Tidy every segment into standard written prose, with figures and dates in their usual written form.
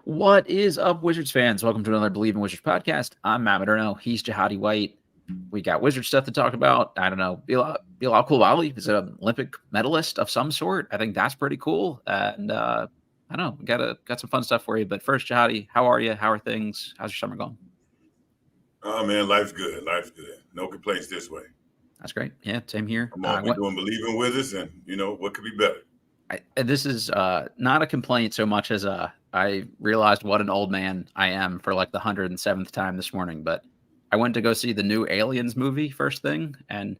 What is up, Wizards fans? Welcome to another Believe in Wizards podcast. I'm Matt Modderno. He's Jahadi White. We got Wizards stuff to talk about. I don't know. Bilal Coulibaly is an Olympic medalist of some sort. I think that's pretty cool. And I don't know. We got some fun stuff for you. But first, Jahadi, how are you? How are things? How's your summer going? Oh man, life's good. Life's good. No complaints this way. That's great. Yeah, same here. Come on, we're doing Believing Wizards, and what could be better. This is not a complaint so much as I realized what an old man I am for like the 107th time this morning. But I went to go see the new Aliens movie first thing, and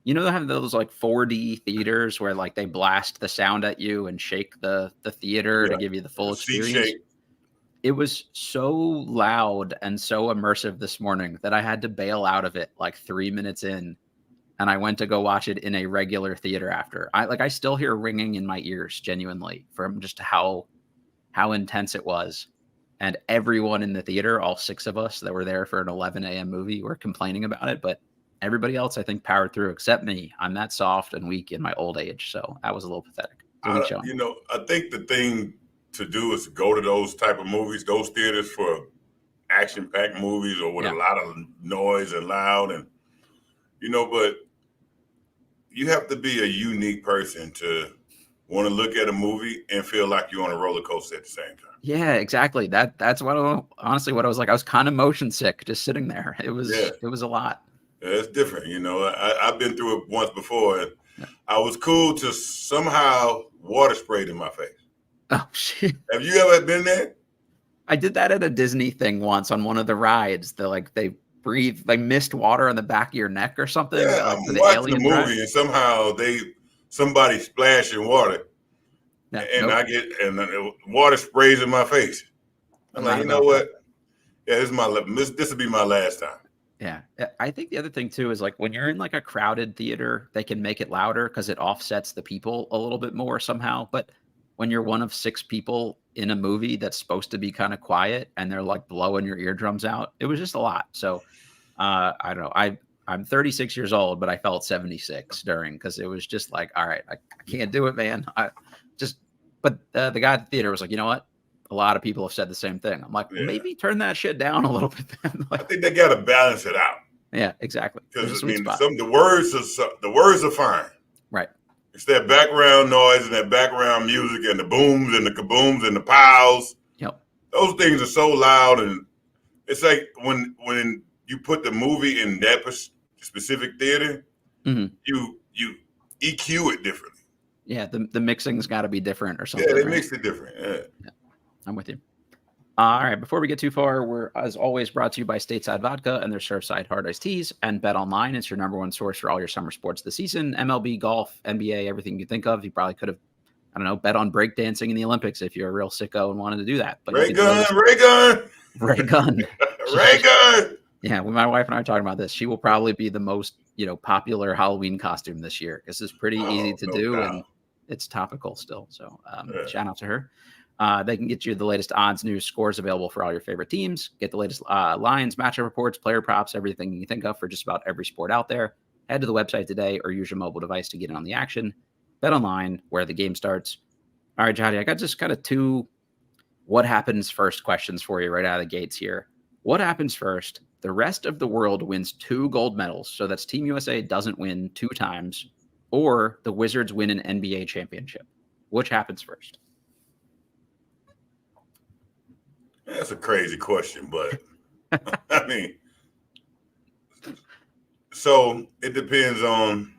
they have those like 4D theaters where like they blast the sound at you and shake the theater to give you the full experience. It was so loud and so immersive this morning that I had to bail out of it like 3 minutes in. And I went to go watch it in a regular theater after. I still hear ringing in my ears, genuinely, from just how intense it was. And everyone in the theater, all 6 of us that were there for an 11 a.m. movie, were complaining about it. But everybody else, I think, powered through, except me. I'm that soft and weak in my old age, so that was a little pathetic. I think the thing to do is go to those type of movies, those theaters for action-packed movies or with a lot of noise and loud, and but you have to be a unique person to want to look at a movie and feel like you're on a roller coaster at the same time. Yeah, exactly. That's what I was like. I was kind of motion sick just sitting there. It was a lot. Yeah, it's different. I've been through it once before, and I was cool to somehow water sprayed in my face. Oh shit! Have you ever been there? I did that at a Disney thing once on one of the rides. They breathe like mist water on the back of your neck or something. Yeah, like I'm watching the movie and somehow somebody splashing water, and I get water sprays in my face. I'm like, you know what? Yeah, this will be my last time. Yeah, I think the other thing too is like when you're in like a crowded theater, they can make it louder because it offsets the people a little bit more somehow. But when you're one of 6 people in a movie that's supposed to be kind of quiet and they're like blowing your eardrums out, it was just a lot. So I don't know. I'm 36 years old, but I felt 76 during, because it was just like, all right, I can't do it, man. But the guy at the theater was like, you know what? A lot of people have said the same thing. I'm like, maybe turn that shit down a little bit. I think they got to balance it out. Yeah, exactly. Because the words are fine. Right. It's that background noise and that background music and the booms and the kabooms and the pows. Yep. Those things are so loud, and it's like when you put the movie in that specific theater, you EQ it differently. Yeah, the mixing's got to be different or something. Yeah, they mix it different. Yeah, I'm with you. All right, before we get too far, we're, as always, brought to you by Stateside Vodka and their Surfside Hard Iced Teas, and BetOnline. It's your number one source for all your summer sports this season. MLB, golf, NBA, everything you think of. You probably could have, bet on breakdancing in the Olympics if you're a real sicko and wanted to do that. But Ray gun. Yeah, when my wife and I are talking about this, she will probably be the most, popular Halloween costume this year. This is pretty easy to do, and it's topical still. So shout out to her. They can get you the latest odds, news, scores available for all your favorite teams. Get the latest lines, matchup reports, player props, everything you can think of for just about every sport out there. Head to the website today or use your mobile device to get in on the action. Bet online, where the game starts. All right, Jahadi, I got just kind of 2 what happens first questions for you right out of the gates here. What happens first? The rest of the world wins 2 gold medals, so that's Team USA doesn't win 2 times, or the Wizards win an NBA championship. Which happens first? That's a crazy question, but I mean, so it depends on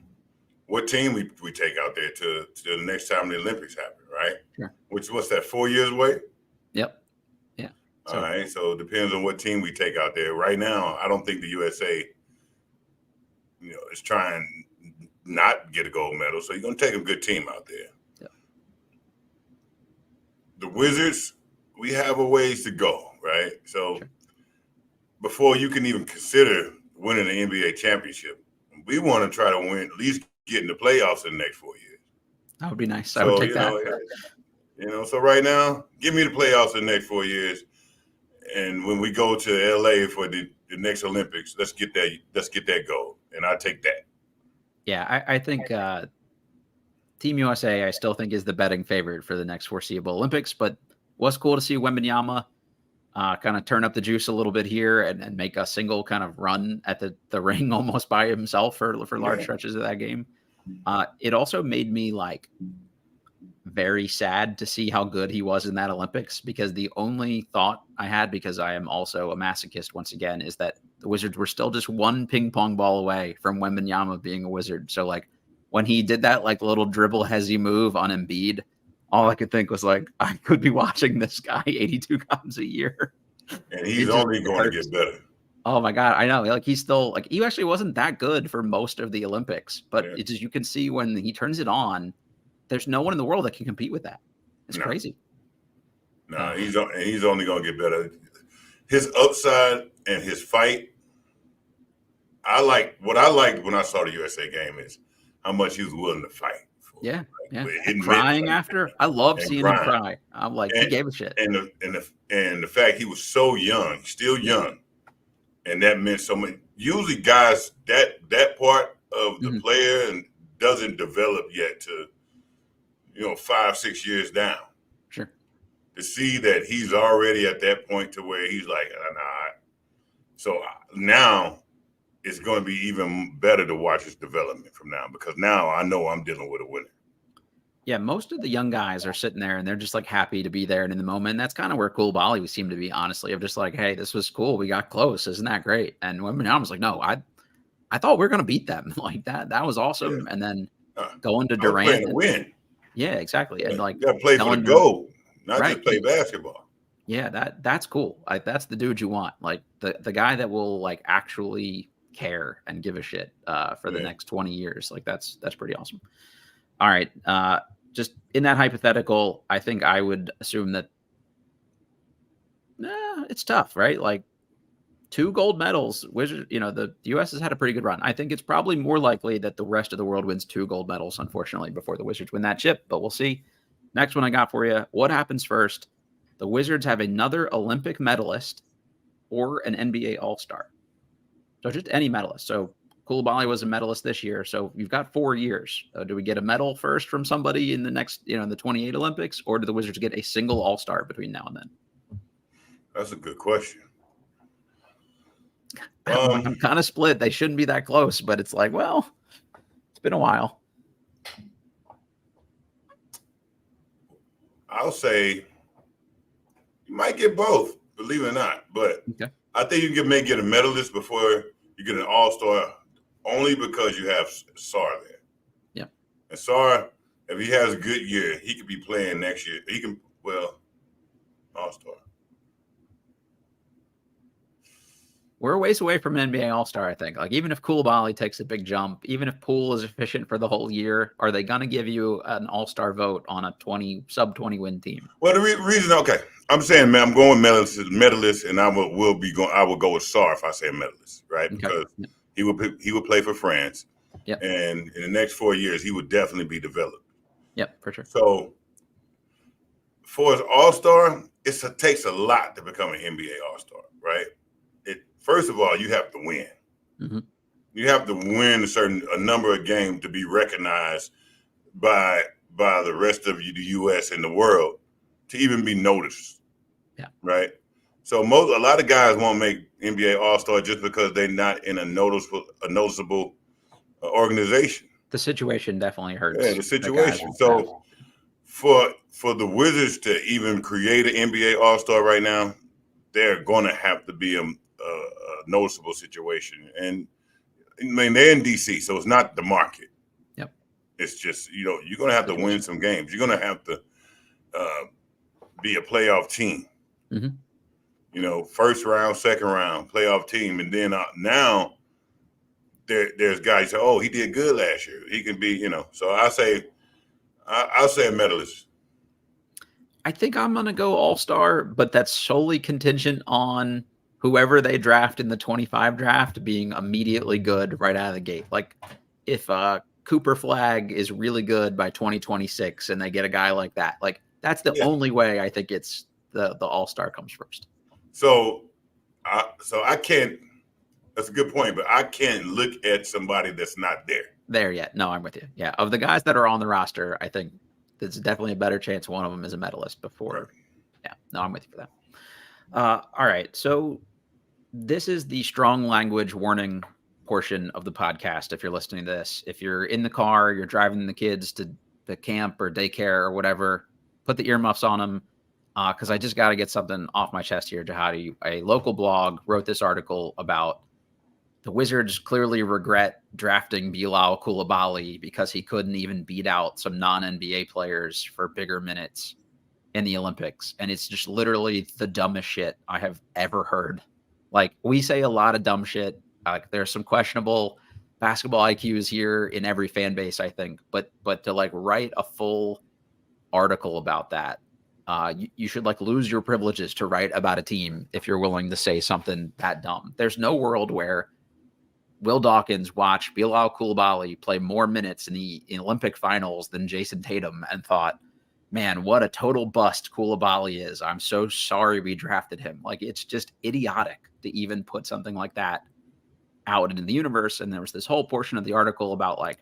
what team we take out there to the next time the Olympics happen, right? Sure. What's that, 4 years away? Yep. Yeah. All right. So it depends on what team we take out there. Right now, I don't think the USA, is trying not get a gold medal. So you're going to take a good team out there. Yep. The Wizards, we have a ways to go, right? So before you can even consider winning the NBA championship, we want to try to win, at least get in the playoffs in the next 4 years. That would be nice. I would take that. So right now, give me the playoffs in the next 4 years. And when we go to LA for the next Olympics, let's get that gold. And I take that. Yeah, I think Team USA, I still think, is the betting favorite for the next foreseeable Olympics, but was cool to see Wembanyama kind of turn up the juice a little bit here and make a single kind of run at the ring almost by himself for large stretches of that game. It also made me like very sad to see how good he was in that Olympics, because the only thought I had, because I am also a masochist once again, is that the Wizards were still just one ping pong ball away from Wembanyama being a Wizard. So like when he did that like little dribble hezzy move on Embiid, all I could think was like, I could be watching this guy 82 times a year. And he's only going to get better. Oh my God. I know. Like he's still like, he actually wasn't that good for most of the Olympics, but it's just, you can see when he turns it on, there's no one in the world that can compete with that. It's crazy. No, he's only going to get better. His upside and his fight. What I liked when I saw the USA game is how much he was willing to fight. Yeah. Crying after. I love seeing him cry. I'm like, he gave a shit. And the fact he was so young, still young, and that meant so much. Usually, guys, that part of the player and doesn't develop yet to 5-6 years down. Sure. To see that he's already at that point to where he's like, nah. So now it's going to be even better to watch his development from now, because now I know I'm dealing with a winner. Yeah, most of the young guys are sitting there and they're just like happy to be there and in the moment. And that's kind of where Coulibaly we seem to be, honestly, of just like, hey, this was cool. We got close. Isn't that great? And Wembanyama was like, no, I thought we were going to beat them like that. That was awesome. Yeah. And then going to Durant. To win. Yeah, exactly. And like, you got to play for the goal, not just play basketball. Yeah, that's cool. Like that's the dude you want. Like the guy that will like actually care and give a shit for the next 20 years. Like that's pretty awesome. All right. Just in that hypothetical, I think I would assume that it's tough, right? Like 2 gold medals, Wizards, the U.S. has had a pretty good run. I think it's probably more likely that the rest of the world wins 2 gold medals, unfortunately, before the Wizards win that chip, but we'll see. Next one I got for you. What happens first? The Wizards have another Olympic medalist or an NBA All-Star. So just any medalist. So Coulibaly was a medalist this year. So you've got 4 years. Do we get a medal first from somebody in the next, the 28 Olympics, or do the Wizards get a single All-Star between now and then? That's a good question. I'm kind of split. They shouldn't be that close, but it's like, well, it's been a while. I'll say you might get both, believe it or not. But I think you may get a medalist before you get an All-Star, only because you have Sarr there. Yeah. And Sarr, if he has a good year, he could be playing next year. He can, All-Star. We're a ways away from an NBA All-Star, I think. Like, even if Coulibaly takes a big jump, even if Poole is efficient for the whole year, are they going to give you an All-Star vote on a sub-20 win team? Well, the reason, I'm saying, man, I'm going medalist, and I will go with Sarr if I say medalist, right? Because he would play for France, and in the next 4 years, he would definitely be developed. Yep, for sure. So, for his All-Star, it takes a lot to become an NBA All-Star, right? First of all, you have to win. Mm-hmm. You have to win a number of games to be recognized by the rest of the U.S. and the world to even be noticed. Yeah. Right. So a lot of guys won't make NBA All-Star just because they're not in a noticeable organization. The situation definitely hurts. Yeah, the situation. So for the Wizards to even create an NBA All-Star right now, they're going to have to be a noticeable situation. And I mean, they're in DC, so it's not the market. Yep. It's just, you're going to have to win some games. You're going to have to be a playoff team. Mm-hmm. First round, second round, playoff team. And then now there's guys say, oh, he did good last year. He can be, So I'll say a medalist. I think I'm going to go All-Star, but that's solely contingent on whoever they draft in the 25 draft being immediately good right out of the gate. Like if Cooper Flag is really good by 2026 and they get a guy like that, like that's the only way I think it's the All-Star comes first. So I can't, that's a good point, but I can't look at somebody that's not there yet. No, I'm with you. Yeah. Of the guys that are on the roster, I think there's definitely a better chance one of them is a medalist before Yeah, no, I'm with you for that. All right, so this is the strong language warning portion of the podcast. If you're listening to this, if you're in the car, you're driving the kids to the camp or daycare or whatever, put the earmuffs on them, because I just got to get something off my chest here. Jahadi, a local blog, wrote this article about the Wizards clearly regret drafting Bilal Coulibaly because he couldn't even beat out some non-NBA players for bigger minutes in the Olympics. And it's just literally the dumbest shit I have ever heard. Like, we say a lot of dumb shit. There's some questionable basketball IQs here in every fan base, I think. But to like write a full article about that, you should like lose your privileges to write about a team if you're willing to say something that dumb. There's no world where Will Dawkins watched Bilal Coulibaly play more minutes in the Olympic finals than Jason Tatum and thought, man, what a total bust Coulibaly is. I'm so sorry we drafted him. Like, it's just idiotic to even put something like that out into the universe. And there was this whole portion of the article about like,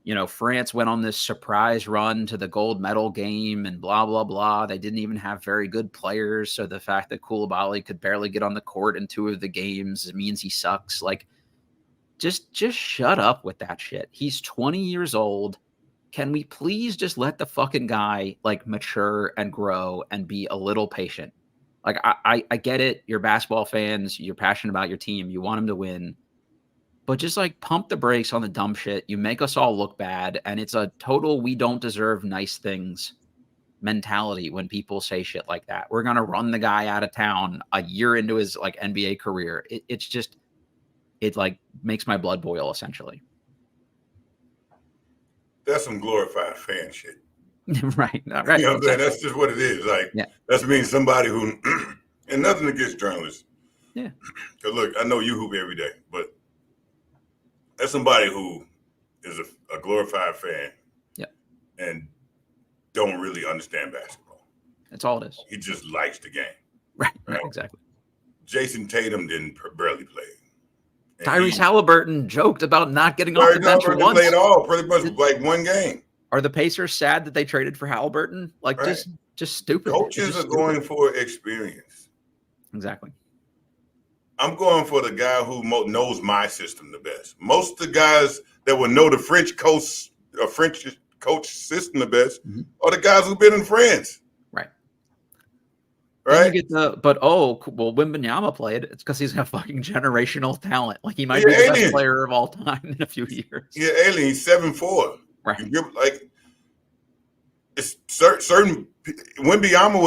you know, France went on this surprise run to the gold medal game and blah, blah, blah. They didn't even have very good players. So the fact that Coulibaly could barely get on the court in 2 of the games means he sucks. Like, just shut up with that shit. He's 20 years old. Can we please just let the fucking guy like mature and grow and be a little patient? Like, I get it. You're basketball fans. You're passionate about your team. You want him to win. But just like pump the brakes on the dumb shit. You make us all look bad. And it's a total we don't deserve nice things mentality when people say shit like that. We're going to run the guy out of town a year into his like NBA career. It's just, it like makes my blood boil essentially. That's some glorified fan shit. Right. You know what I'm saying? That's just what it is. Like, That's means somebody who, and nothing against journalists. Yeah. Because look, I know you hoop every day, but that's somebody who is a glorified fan. Yeah. And don't really understand basketball. That's all it is. He just likes the game. Right. Exactly. Jason Tatum didn't barely play. Tyrese Halliburton joked about not getting off the bench once. Play at all, pretty much like one game. Are the Pacers sad that they traded for Halliburton? Like, just stupid. Coaches are going for experience. Exactly. I'm going for the guy who knows my system the best. Most of the guys that will know the French coach system the best are the guys who've been in France. Right. You get Wembanyama played. It's because he's got fucking generational talent. Like, he might be the best player of all time in a few years. Yeah, alien. He's 7'4". Right. Like, it's certain Wembanyama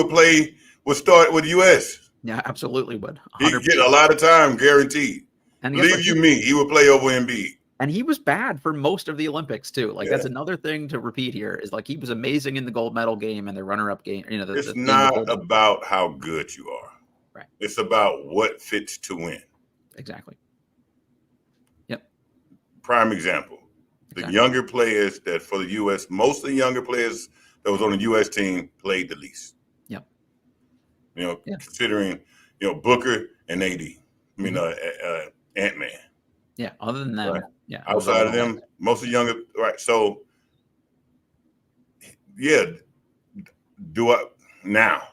would start with US. Yeah, absolutely would. 100%. He'd get a lot of time guaranteed. And he would play over Embiid. And he was bad for most of the Olympics too. Like, that's another thing to repeat here is like, he was amazing in the gold medal game and the runner-up game. You know, it's not about how good you are. Right. It's about what fits to win. Exactly. Yep. Prime example. The younger players that for the U.S., most of the younger players that was on the U.S. team played the least. Yep. You know, considering, Booker and AD. I mean, Ant-Man. Yeah, other than them. Right. Yeah. Outside of them, most of the younger, right. So, now,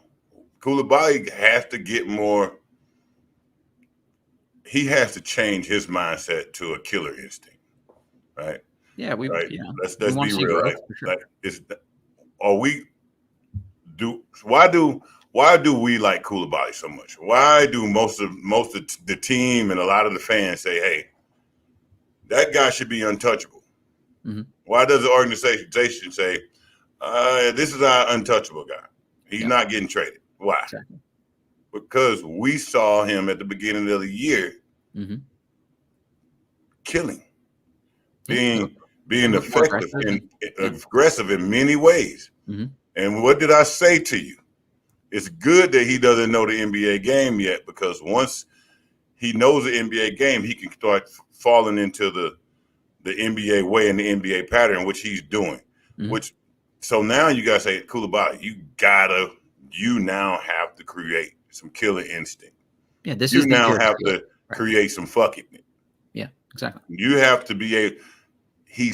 Coulibaly has to get more, he has to change his mindset to a killer instinct, right? Yeah, let's be real. Why do we like Coulibaly so much? Why do most of the team and a lot of the fans say, hey, that guy should be untouchable? Mm-hmm. Why does the organization say, this is our untouchable guy? He's not getting traded. Why? Exactly. Because we saw him at the beginning of the year killing, being effective and aggressive in many ways. Mm-hmm. And what did I say to you? It's good that he doesn't know the NBA game yet, because once he knows the NBA game, he can start falling into the NBA way and the NBA pattern, which he's doing. So now you gotta say, Coulibaly, you now have to create some killer instinct. Yeah, you now have to create some fucking. Yeah, exactly. You have to be he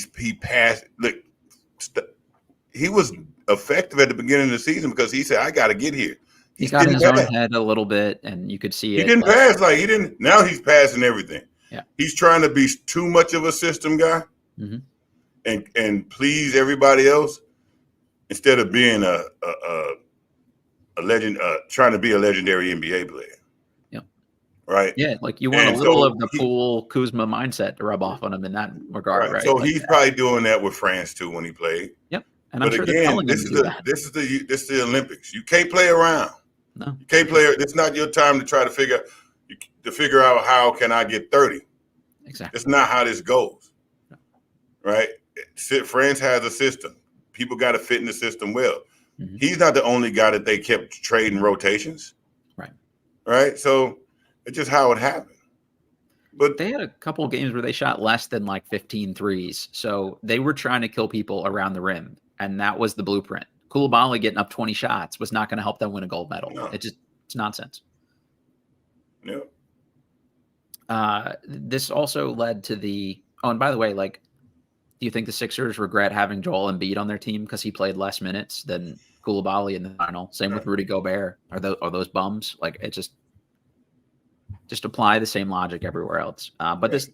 was effective at the beginning of the season because he said, I got to get here. He got in his own head a little bit, and you could see he it. didn't pass like he didn't. Now he's passing everything. Yeah, he's trying to be too much of a system guy and please everybody else instead of being a legend, trying to be a legendary NBA player. Right. Yeah, like you want a little of the Poole Kuzma mindset to rub off on him in that regard, right? So like he's probably doing that with France too when he played. Yep. And I'm sure they're telling him to do that. This is the Olympics. You can't play around. No, you can't play. It's not your time to try to figure out how can I get 30. Exactly. It's not how this goes. No. Right. France has a system. People got to fit in the system well. He's not the only guy that they kept trading rotations. Right. Right. So it's just how it happened. But they had a couple of games where they shot less than like 15 threes. So they were trying to kill people around the rim. And that was the blueprint. Coulibaly getting up 20 shots was not going to help them win a gold medal. No. It's nonsense. Yeah. This also led to and by the way, like, do you think the Sixers regret having Joel Embiid on their team because he played less minutes than Coulibaly in the final? Same with Rudy Gobert. Are those bums? Like, it just apply the same logic everywhere else. But this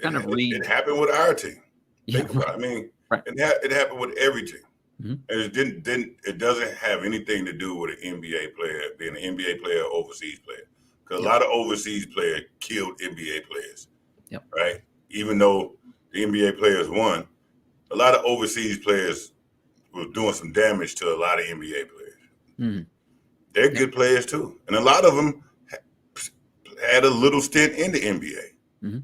kind of it happened with our team. Yeah, Think about it. I mean, it happened with every team. And it doesn't have anything to do with an NBA player being an NBA player or overseas player. Because a lot of overseas players killed NBA players. Yep. Right? Even though the NBA players won, a lot of overseas players were doing some damage to a lot of NBA players. They're good players too. And a lot of them had a little stint in the NBA.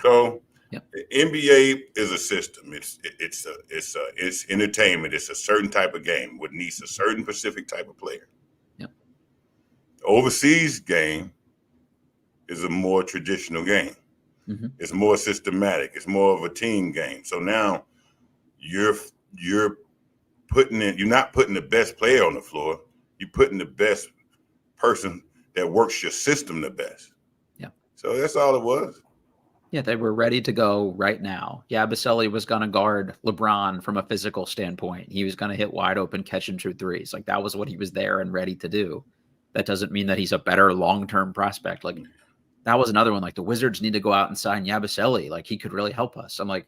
So the NBA is a system. It's entertainment. It's a certain type of game. It needs a certain specific type of player. The overseas game is a more traditional game. It's more systematic. It's more of a team game. So now you're not putting the best player on the floor. You're putting the best person that works your system the best. Yeah. So that's all it was. Yeah, they were ready to go right now. Yabusele was going to guard LeBron from a physical standpoint. He was going to hit wide open catch and shoot threes. Like, that was what he was there and ready to do. That doesn't mean that he's a better long-term prospect. Like, that was another one. Like, the Wizards need to go out and sign Yabusele. Like, he could really help us. I'm like,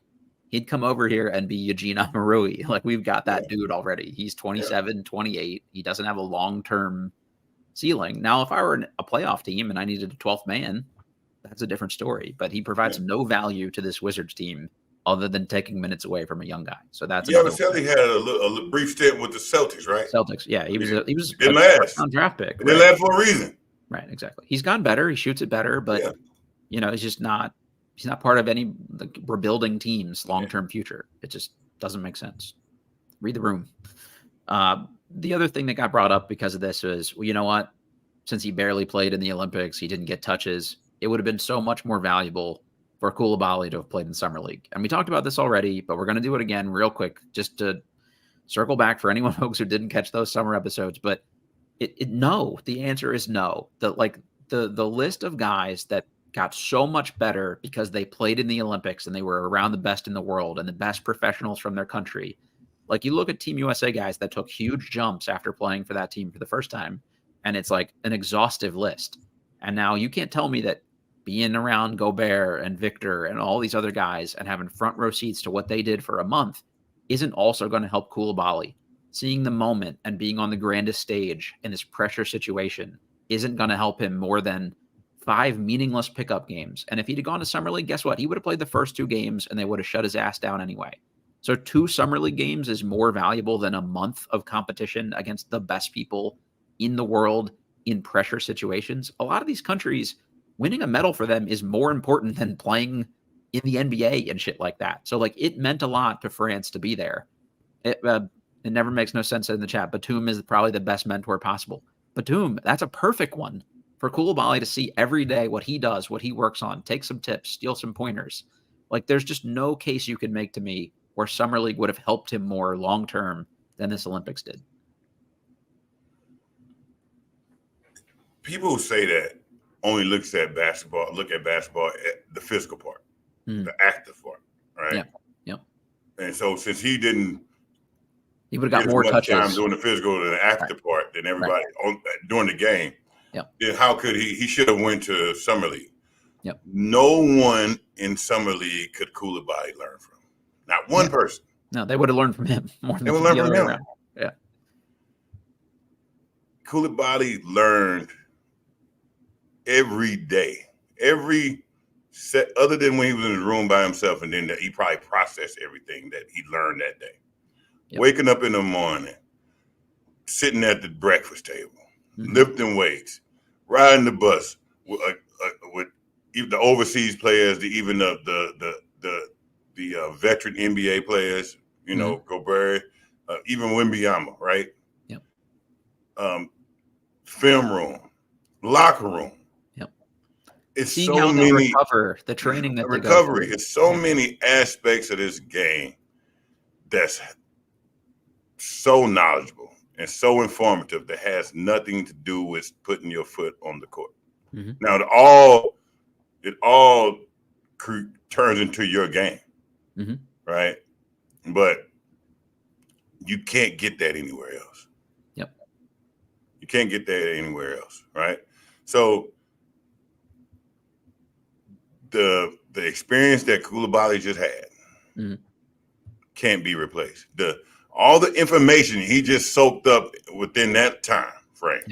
he'd come over here and be Eugene Amarui. Like, we've got that dude already. He's 27, 28. He doesn't have a long-term ceiling. Now, if I were a playoff team and I needed a 12th man, that's a different story. But he provides no value to this Wizards team other than taking minutes away from a young guy. So that's Yabusele had a brief stint with the Celtics, right? Celtics, yeah. He was didn't last on draft pick. Didn't last for a reason. Right, exactly. He's gotten better. He shoots it better, but he's just not. He's not part of any rebuilding team's long-term future. It just doesn't make sense. Read the room. The other thing that got brought up because of this was, well, you know what? Since he barely played in the Olympics, he didn't get touches. It would have been so much more valuable for Coulibaly to have played in Summer League. And we talked about this already, but we're going to do it again real quick just to circle back for anyone folks who didn't catch those summer episodes. But no, the answer is no. The list of guys that got so much better because they played in the Olympics and they were around the best in the world and the best professionals from their country. Like, you look at Team USA guys that took huge jumps after playing for that team for the first time, and it's like an exhaustive list. And now you can't tell me that being around Gobert and Victor and all these other guys and having front row seats to what they did for a month isn't also going to help Coulibaly. Seeing the moment and being on the grandest stage in this pressure situation isn't going to help him more than 5 meaningless pickup games. And if he'd have gone to Summer League, guess what? He would have played the first 2 games and they would have shut his ass down anyway. So 2 Summer League games is more valuable than a month of competition against the best people in the world in pressure situations. A lot of these countries, winning a medal for them is more important than playing in the NBA and shit like that. So, like, it meant a lot to France to be there. It never makes no sense in the chat. Batum is probably the best mentor possible. Batum, that's a perfect one for Coulibaly to see every day what he does, what he works on, take some tips, steal some pointers. Like, there's just no case you can make to me where Summer League would have helped him more long-term than this Olympics did. People who say that only look at basketball at the physical part, the active part, right? Yeah. And so since he didn't He would have got get as more much time touches. doing the physical and the after part than everybody during the game. Yep. Then how could he? He should have went to Summer League. Yep. No one in Summer League could Coulibaly learn from. Not one person. No, they would have learned from him more than They would the learn other from way him. around. Yeah. Coulibaly learned every day, every set, other than when he was in the room by himself, and then he probably processed everything that he learned that day. Yep. Waking up in the morning, sitting at the breakfast table, lifting weights, riding the bus with even the overseas players, even the veteran NBA players, you know, Gobert, even Wembanyama, right? Yep. Film room, locker room. Yep. It's seeing so how many they recover, the training that they go through. It's so many aspects of this game that's so knowledgeable and so informative that has nothing to do with putting your foot on the court. Now, it all turns into your game, right? But you can't get that anywhere else. Yep. You can't get that anywhere else, right? So the experience that Coulibaly just had can't be replaced. All the information he just soaked up within that time frame,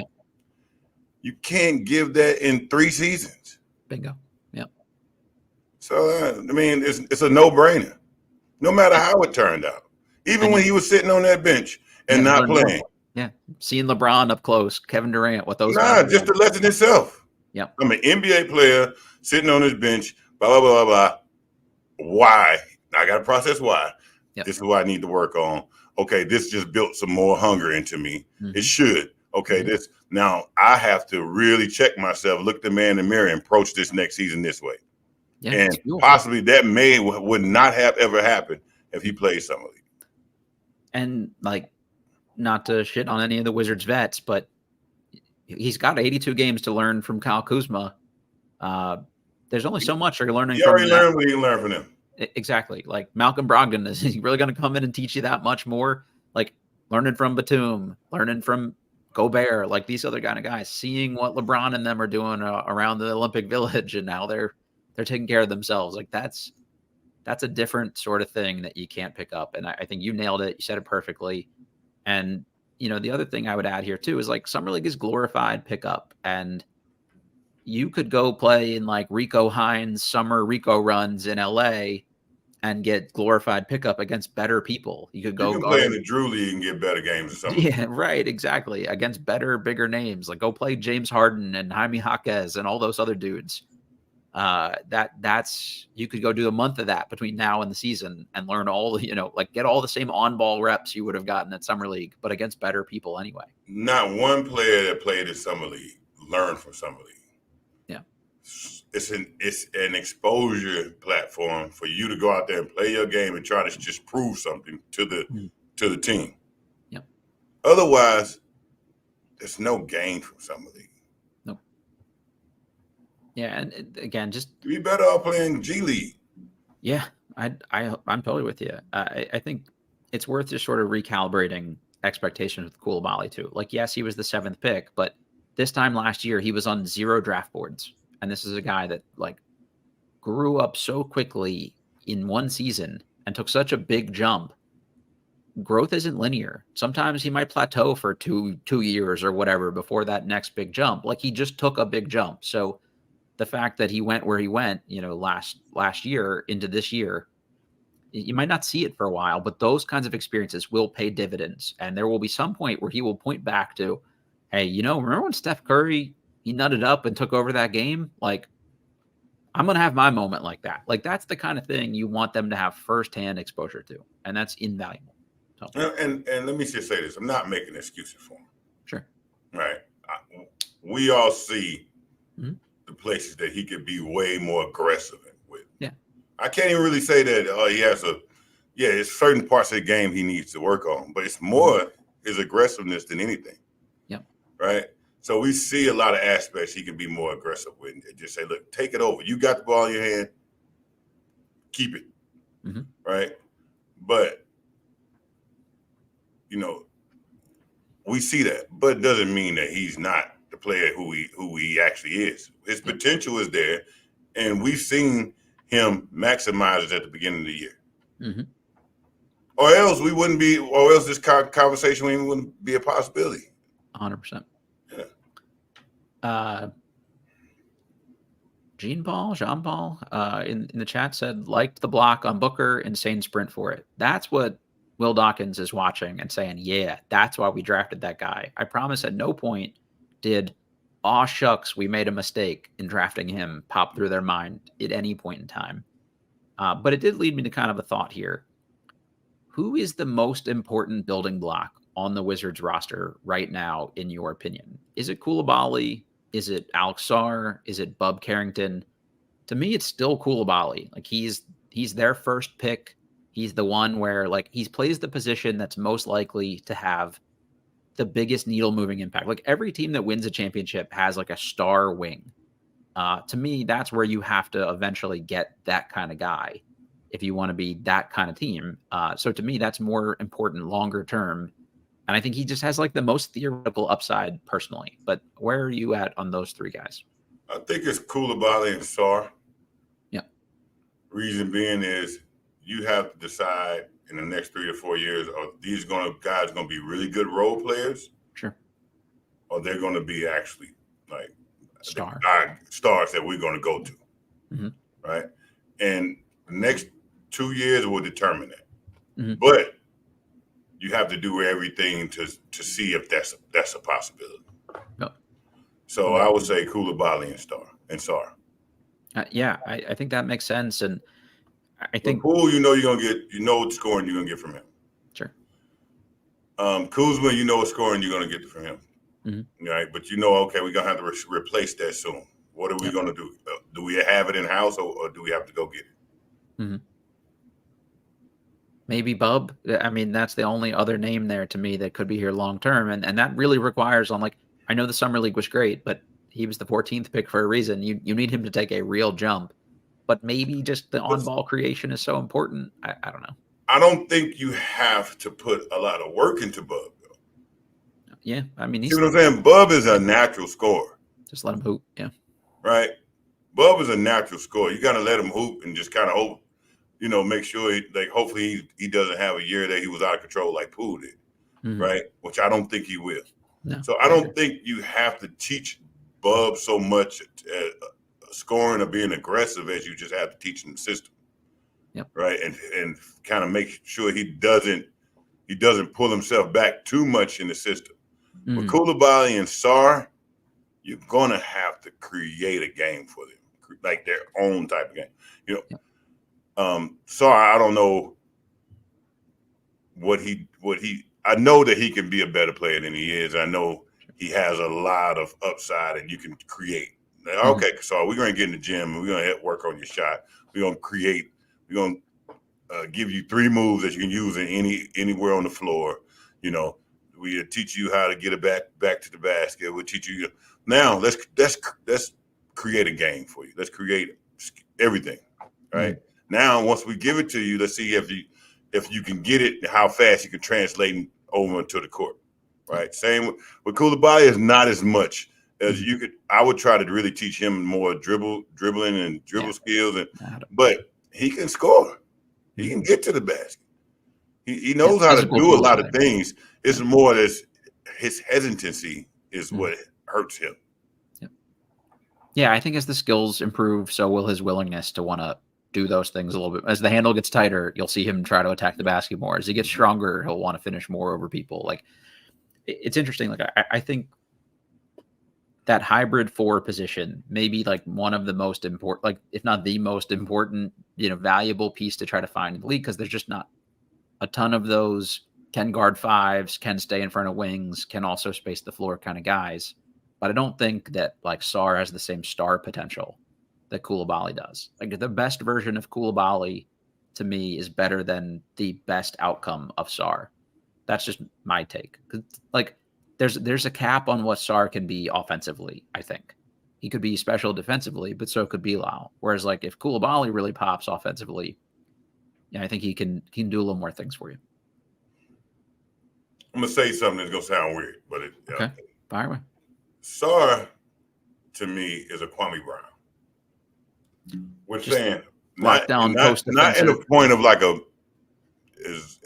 you can't give that in 3 seasons. Bingo. Yep. So I mean, it's a no-brainer, no matter how it turned out. Even when he was sitting on that bench and not playing. Yeah, seeing LeBron up close, Kevin Durant, what those guys. Just the lesson itself. Yep. I'm an NBA player sitting on his bench. Blah blah blah blah. Why? I got to process why. Yep. This is what I need to work on. Okay, this just built some more hunger into me. It should. Okay, this now I have to really check myself, look the man in the mirror, and approach this next season this way. Yeah, and possibly that would not have ever happened if he played Summer League. And like, not to shit on any of the Wizards vets, but he's got 82 games to learn from Kyle Kuzma. There's only so much you're learning. You already learned what you learned from him. Exactly. Like Malcolm Brogdon, is he really going to come in and teach you that much more? Like learning from Batum, learning from Gobert, like these other kind of guys, seeing what LeBron and them are doing around the Olympic Village, and now they're taking care of themselves. Like that's a different sort of thing that you can't pick up. And I think you nailed it. You said it perfectly. And you know, the other thing I would add here too is like Summer League is glorified pickup, and you could go play in like Rico Hines summer Rico runs in LA and get glorified pickup against better people. You could go play in the Drew League and get better games or something. Yeah, right. Exactly. Against better, bigger names. Like go play James Harden and Jaime Jaquez and all those other dudes. That's you could go do a month of that between now and the season and learn all the, like get all the same on-ball reps you would have gotten at Summer League, but against better people anyway. Not one player that played at Summer League learned from Summer League. Yeah. It's an exposure platform for you to go out there and play your game and try to just prove something to the team. Yep. Otherwise, there's no gain from Summer League. Nope. Yeah, and again, just be better off playing G League. Yeah, I'm totally with you. I think it's worth just sort of recalibrating expectations with Coulibaly too. Like, yes, he was the 7th pick, but this time last year he was on 0 draft boards. And this is a guy that like grew up so quickly in one season and took such a big jump. Growth isn't linear. Sometimes he might plateau for two years or whatever before that next big jump. Like he just took a big jump. So the fact that he went where he went, last year into this year, you might not see it for a while, but those kinds of experiences will pay dividends. And there will be some point where he will point back to, hey, remember when Steph Curry, he nutted up and took over that game? Like, I'm going to have my moment like that. Like, that's the kind of thing you want them to have firsthand exposure to. And that's invaluable. So. And let me just say this. I'm not making excuses for him. Sure. Right. We all see the places that he could be way more aggressive with. Yeah. I can't even really say that he has it's certain parts of the game he needs to work on, but it's more his aggressiveness than anything. Yep. Right. So we see a lot of aspects he can be more aggressive with and just say, look, take it over. You got the ball in your hand. Keep it. Right. But you know, we see that, but it doesn't mean that he's not the player who he actually is. His potential is there, and we've seen him maximize it at the beginning of the year. Mm-hmm. Or else we wouldn't be, or else this conversation wouldn't be a possibility. 100%. Yeah. Jean Paul in the chat said, liked the block on Booker, insane sprint for it. That's what Will Dawkins is watching and saying, yeah, that's why we drafted that guy. I promise at no point did, aw shucks, we made a mistake in drafting him pop through their mind at any point in time. But it did lead me to kind of a thought here. Who is the most important building block on the Wizards roster right now, in your opinion? Is it Coulibaly? Is it Alex Sarr? Is it Bub Carrington? To me, it's still Coulibaly. Like he's their first pick. He's the one where like he plays the position that's most likely to have the biggest needle moving impact. Like every team that wins a championship has like a star wing. To me, that's where you have to eventually get that kind of guy if you want to be that kind of team. So to me, that's more important longer term. And I think he just has like the most theoretical upside personally. But where are you at on those three guys? I think it's Coulibaly and Sarr. Yeah. Reason being is you have to decide in the next 3 to 4 years, are these guys going to be really good role players? Sure. Or they're going to be actually like stars that we're going to go to. Mm-hmm. Right. And the next 2 years will determine that. Mm-hmm. But you have to do everything to see if that's a possibility. Yep. So I would say Coulibaly and Sarr. Yeah, I think that makes sense, and I think Poole, you're gonna get, what scoring you're gonna get from him. Sure. Kuzma, what scoring you're gonna get from him. Mm-hmm. Right, but okay, we're gonna have to replace that soon. What are we gonna do? Do we have it in house, or do we have to go get it? Mm-hmm. Maybe Bub. I mean, that's the only other name there to me that could be here long term. And that really requires on I know the Summer League was great, but he was the 14th pick for a reason. You need him to take a real jump. But maybe just the on-ball creation is so important. I don't know. I don't think you have to put a lot of work into Bub, though. Yeah, I mean, see what I'm saying? Bub is a natural scorer. Just let him hoop, yeah. Right? Bub is a natural scorer. You got to let him hoop and just kind of hope, make sure hopefully he doesn't have a year that he was out of control like Poole did, right? Which I don't think he will. No, so I don't think you have to teach Bub so much scoring or being aggressive as you just have to teach him the system. Yep. Right. And kind of make sure he doesn't pull himself back too much in the system. With Coulibaly and Sarr, you're gonna have to create a game for them, like their own type of game. Yep. Sarr, I don't know what he I know that he can be a better player than he is. I know he has a lot of upside and you can create. Okay, so we're going to get in the gym and we're going to work on your shot. We're going to create. We're going to give you 3 moves that you can use in anywhere on the floor. We teach you how to get it back to the basket. We'll teach you. Now let's create a game for you. Let's create everything. Right. Now, once we give it to you, let's see if you can get it, how fast you can translate it over into the court. Right. Same with Coulibaly is not as much as you could. I would try to really teach him more dribbling and dribble skills, but he can score. He can get to the basket. He knows how to do a lot of things. It's more that his hesitancy is what hurts him. Yeah, I think as the skills improve, so will his willingness to want to do those things a little bit. As the handle gets tighter, you'll see him try to attack the basket more. As he gets stronger, he'll want to finish more over people. It's interesting. I think that hybrid 4 position may be one of the most important, if not the most important, valuable piece to try to find in the league, because there's just not a ton of those can guard 5s, can stay in front of wings, can also space the floor kind of guys. But I don't think that Sarr has the same star potential that Coulibaly does. The best version of Coulibaly to me is better than the best outcome of Sarr. That's just my take. There's a cap on what Sarr can be offensively, I think. He could be special defensively, but so could Bilal. Whereas if Coulibaly really pops offensively, I think he can do a little more things for you. I'm gonna say something that's gonna sound weird, but Okay, fire away. Sarr to me is a Kwame Brown. We're Just saying lockdown post not in defensive. a point of like a as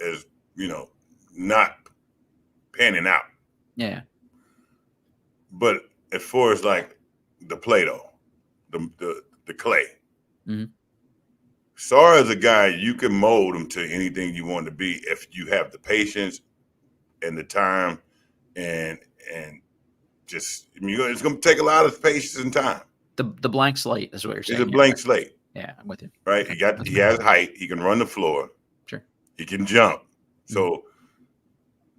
not panning out. Yeah. But as far as like the Play-Doh, the clay, Mm-hmm. Sarr is a guy you can mold him to anything you want to be if you have the patience and the time and just it's going to take a lot of patience and time. The blank slate is what you're saying. It's a blank slate. Yeah, I'm with you. Right? Okay. He has height. He can run the floor. Sure. He can jump. Mm-hmm. So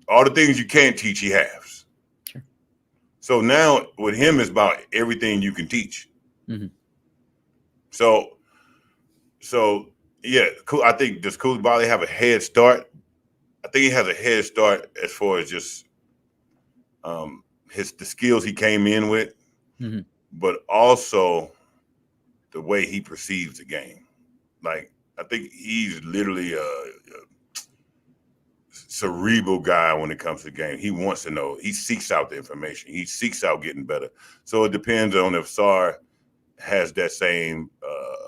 all the things you can't teach, he has. Sure. So now with him, it's about everything you can teach. Mm-hmm. So yeah, I think does Coulibaly have a head start? I think he has a head start as far as just the skills he came in with, mm-hmm. but also the way he perceives the game. Like I think he's literally a cerebral guy when it comes to the game. He wants to know. He seeks out the information. He seeks out getting better. So it depends on if Sarr has that same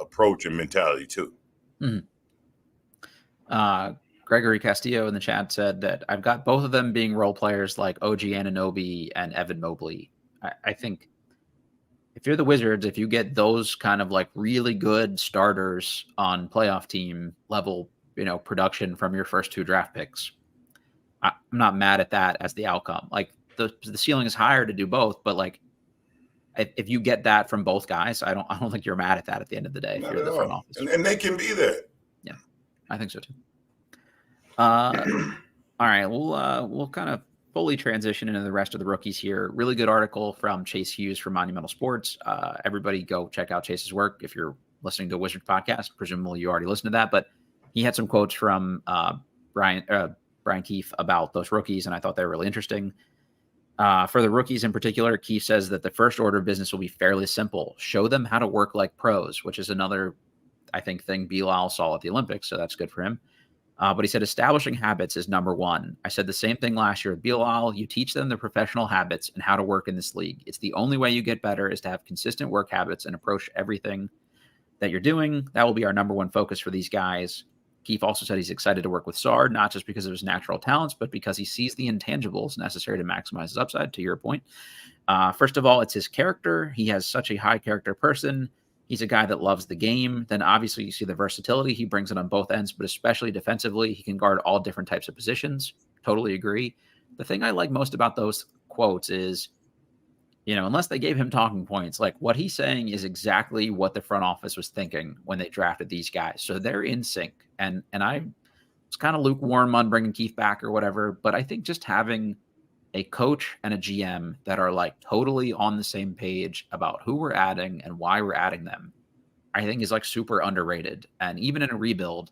approach and mentality too. Mm-hmm. Gregory Castillo in the chat said that I've got both of them being role players like OG Anunoby and Evan Mobley. I think if you're the Wizards, if you get those kind of like really good starters on playoff team level, production from your first 2 draft picks, I'm not mad at that as the outcome. Like the ceiling is higher to do both, but like if you get that from both guys, I don't think you're mad at that at the end of the day. Not if you're at the front all. office, and they can be there. Yeah, I think so too. All right, we'll kind of fully transition into the rest of the rookies here. Really good article from Chase Hughes from Monumental Sports. Everybody go check out Chase's work if you're listening to a Wizards podcast. Presumably you already listened to that, but he had some quotes from Brian Keefe about those rookies, and I thought they were really interesting. For the rookies in particular, Keefe says that the first order of business will be fairly simple. Show them how to work like pros, which is another, I think, thing Bilal saw at the Olympics, so that's good for him. But he said establishing habits is number one. I said the same thing last year with Bilal. You teach them the professional habits and how to work in this league. It's the only way you get better is to have consistent work habits and approach everything that you're doing. That will be our number one focus for these guys. Keefe also said he's excited to work with Sarr, not just because of his natural talents, but because he sees the intangibles necessary to maximize his upside, to your point. First of all, it's his character. He has such a high character person. He's a guy that loves the game. Then obviously you see the versatility. He brings it on both ends, but especially defensively. He can guard all different types of positions. Totally agree. The thing I like most about those quotes is, unless they gave him talking points, like what he's saying is exactly what the front office was thinking when they drafted these guys. So they're in sync. And I was kind of lukewarm on bringing Keefe back or whatever, but I think just having a coach and a GM that are like totally on the same page about who we're adding and why we're adding them, I think is like super underrated. And even in a rebuild,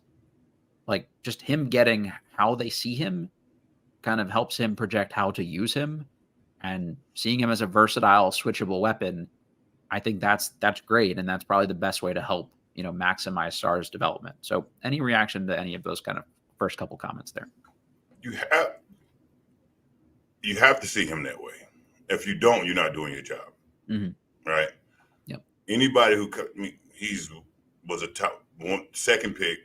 like just him getting how they see him kind of helps him project how to use him, and seeing him as a versatile switchable weapon. I think that's great. And that's probably the best way to help, maximize Sarr's development. So any reaction to any of those kind of first couple comments there? You have to see him that way. If you don't, you're not doing your job. Mm-hmm. Right? Yep. Anybody was a top second pick,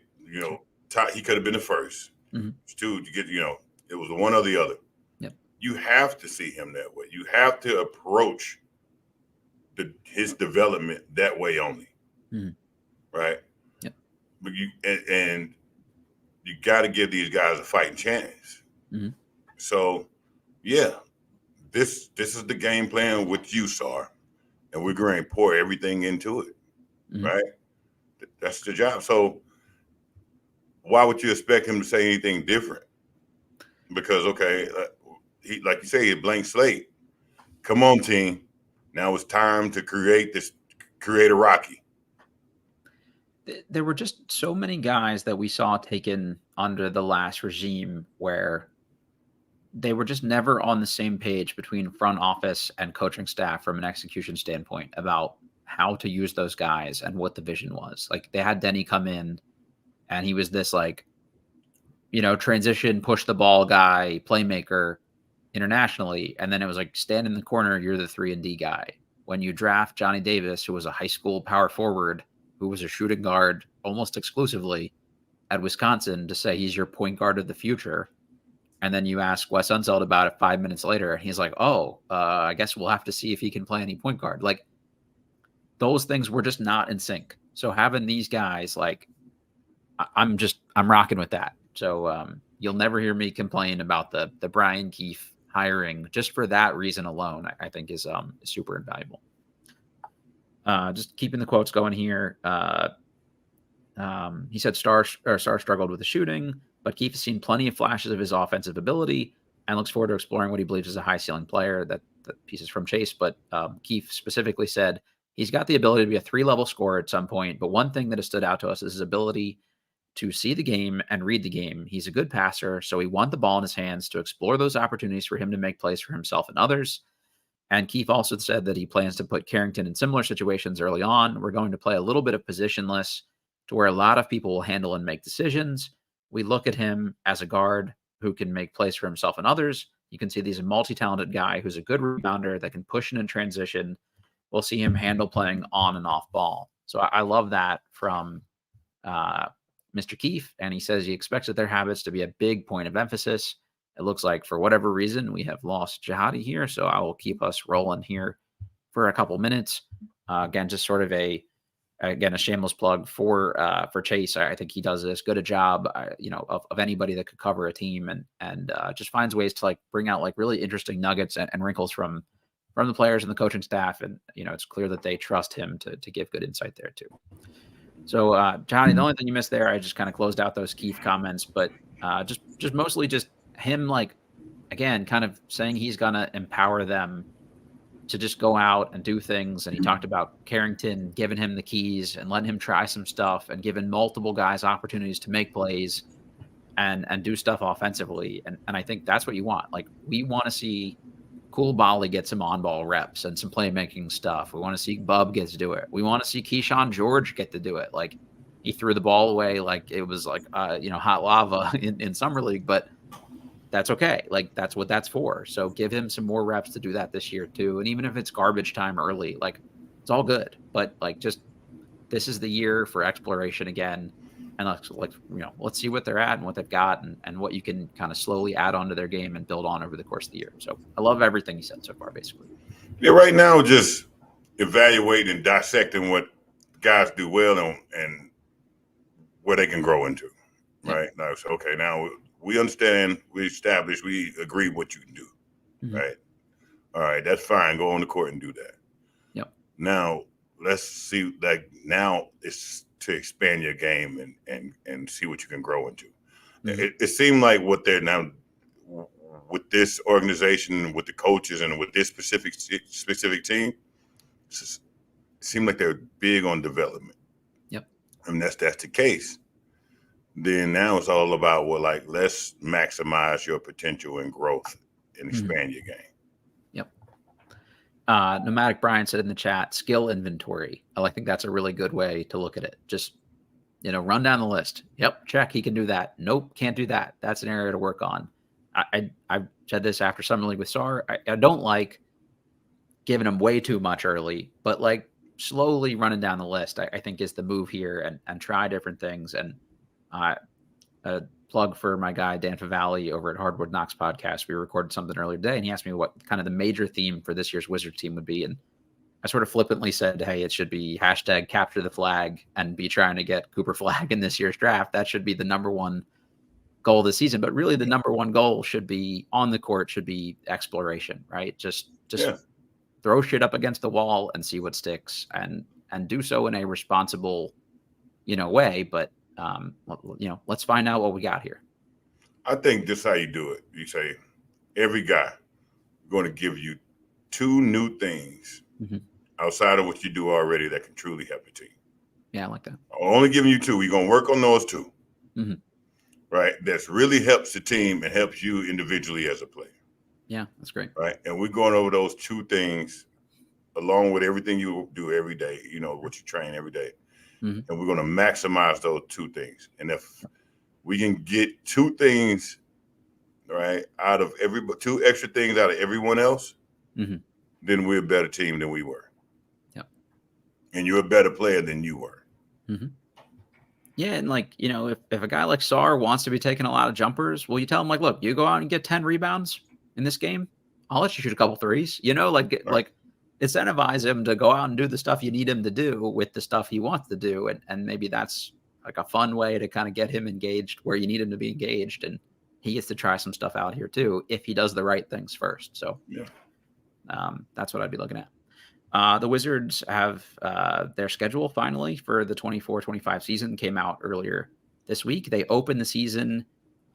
top, he could have been the first. Mm-hmm. Two, to get, it was one or the other. Yep. You have to see him that way. You have to approach his development that way only. Mm-hmm. Right? Yep. But you got to give these guys a fighting chance. Mm-hmm. So, yeah, this is the game plan with you, Sarr, and we're going to pour everything into it. Mm-hmm. Right? That's the job. So why would you expect him to say anything different? Because, okay, he, like you say, a blank slate. Come on, team. Now it's time to create a Rocky. There were just so many guys that we saw taken under the last regime where they were just never on the same page between front office and coaching staff from an execution standpoint about how to use those guys and what the vision was. Like they had Denny come in and he was this like transition, push the ball guy, playmaker internationally. And then it was like, stand in the corner, you're the 3-and-D guy. When you draft Johnny Davis, who was a high school power forward, who was a shooting guard almost exclusively at Wisconsin, to say he's your point guard of the future. And then you ask Wes Unseld about it 5 minutes later, and he's like, I guess we'll have to see if he can play any point guard. Like, those things were just not in sync. So having these guys, like, I'm rocking with that. So you'll never hear me complain about the Brian Keefe hiring just for that reason alone. I think is super invaluable. Just keeping the quotes going here. He said Sarr struggled with the shooting, but Keefe has seen plenty of flashes of his offensive ability and looks forward to exploring what he believes is a high ceiling player. That piece is from Chase, but Keefe specifically said he's got the ability to be a 3-level scorer at some point. But one thing that has stood out to us is his ability to see the game and read the game. He's a good passer, so we want the ball in his hands to explore those opportunities for him to make plays for himself and others. And Keefe also said that he plans to put Carrington in similar situations early on. We're going to play a little bit of positionless to where a lot of people will handle and make decisions. We look at him as a guard who can make plays for himself and others. You can see he's a multi-talented guy who's a good rebounder that can push in and transition. We'll see him handle playing on and off ball. So I love that from Mr. Keefe, and he says he expects that their habits to be a big point of emphasis. It looks like for whatever reason we have lost Jahadi here, so I will keep us rolling here for a couple minutes. Again, just sort of a shameless plug for Chase. I think he does as good a job, of anybody that could cover a team, and just finds ways to like bring out like really interesting nuggets and wrinkles from the players and the coaching staff, and it's clear that they trust him to give good insight there too. So, Johnny, the only thing you missed there, I just kind of closed out those Keefe comments, but just mostly just him, like, again, kind of saying he's gonna empower them to just go out and do things. And he talked about Carrington giving him the keys and letting him try some stuff and giving multiple guys opportunities to make plays and do stuff offensively. And I think that's what you want. Like, we want to see Coulibaly get some on-ball reps and some playmaking stuff. We want to see Bub get to do it. We want to see Keyshawn George get to do it. Like, he threw the ball away like it was like hot lava in summer league, but that's okay. Like, that's what that's for. So give him some more reps to do that this year too. And even if it's garbage time early, like, it's all good. But like, just this is the year for exploration again. And let's see what they're at and what they've got and what you can kind of slowly add on to their game and build on over the course of the year. So I love everything he said so far, basically. Yeah, right now, just evaluating and dissecting what guys do well and where they can grow into, right? Yep. Now, so, okay, now we understand, we established, we agree what you can do, right? All right, that's fine. Go on the court and do that. Yep. Now, let's see, like, now it's to expand your game and see what you can grow into. It seemed like what they're now with this organization, with the coaches, and with this specific team, it seemed like they're big on development. Yep. And that's the case. Then now it's all about, well, like, let's maximize your potential and growth and expand your game. Yep. Nomadic Brian said in the chat, skill inventory. I think that's a really good way to look at it. Just, run down the list. Yep, check, he can do that. Nope, can't do that. That's an area to work on. I said this after Summer League with Sarr. I don't like giving him way too much early, but like slowly running down the list, I think is the move here, and try different things. And a plug for my guy, Dan Favale over at Hardwood Knocks podcast. We recorded something earlier today, and he asked me what kind of the major theme for this year's Wizards team would be. And I sort of flippantly said, hey, it should be hashtag capture the flag and be trying to get Cooper Flag in this year's draft. That should be the number one goal this season. But really the number one goal should be on the court, should be exploration, right? Just throw shit up against the wall and see what sticks, and do so in a responsible, way. But let's find out what we got here. I think this is how you do it. You say, every guy going to give you 2 new things outside of what you do already that can truly help the team. Yeah, I like that. I'm only giving you 2. We're going to work on those 2. Right? That's really helps the team and helps you individually as a player. Yeah, that's great. Right? And we're going over those 2 things along with everything you do every day, what you train every day. And we're going to maximize those 2 things. And if we can get two things right out of two extra things out of everyone else, then we're a better team than we were. Yep. And you're a better player than you were. Yeah, and like, if a guy like Sarr wants to be taking a lot of jumpers, well, you tell him like, look, you go out and get 10 rebounds in this game, I'll let you shoot a couple threes. Like incentivize him to go out and do the stuff you need him to do with the stuff he wants to do, and maybe that's like a fun way to kind of get him engaged where you need him to be engaged, and he gets to try some stuff out here too if he does the right things first. So that's what I'd be looking at. The Wizards have their schedule finally for the 24-25 season came out earlier this week. They opened the season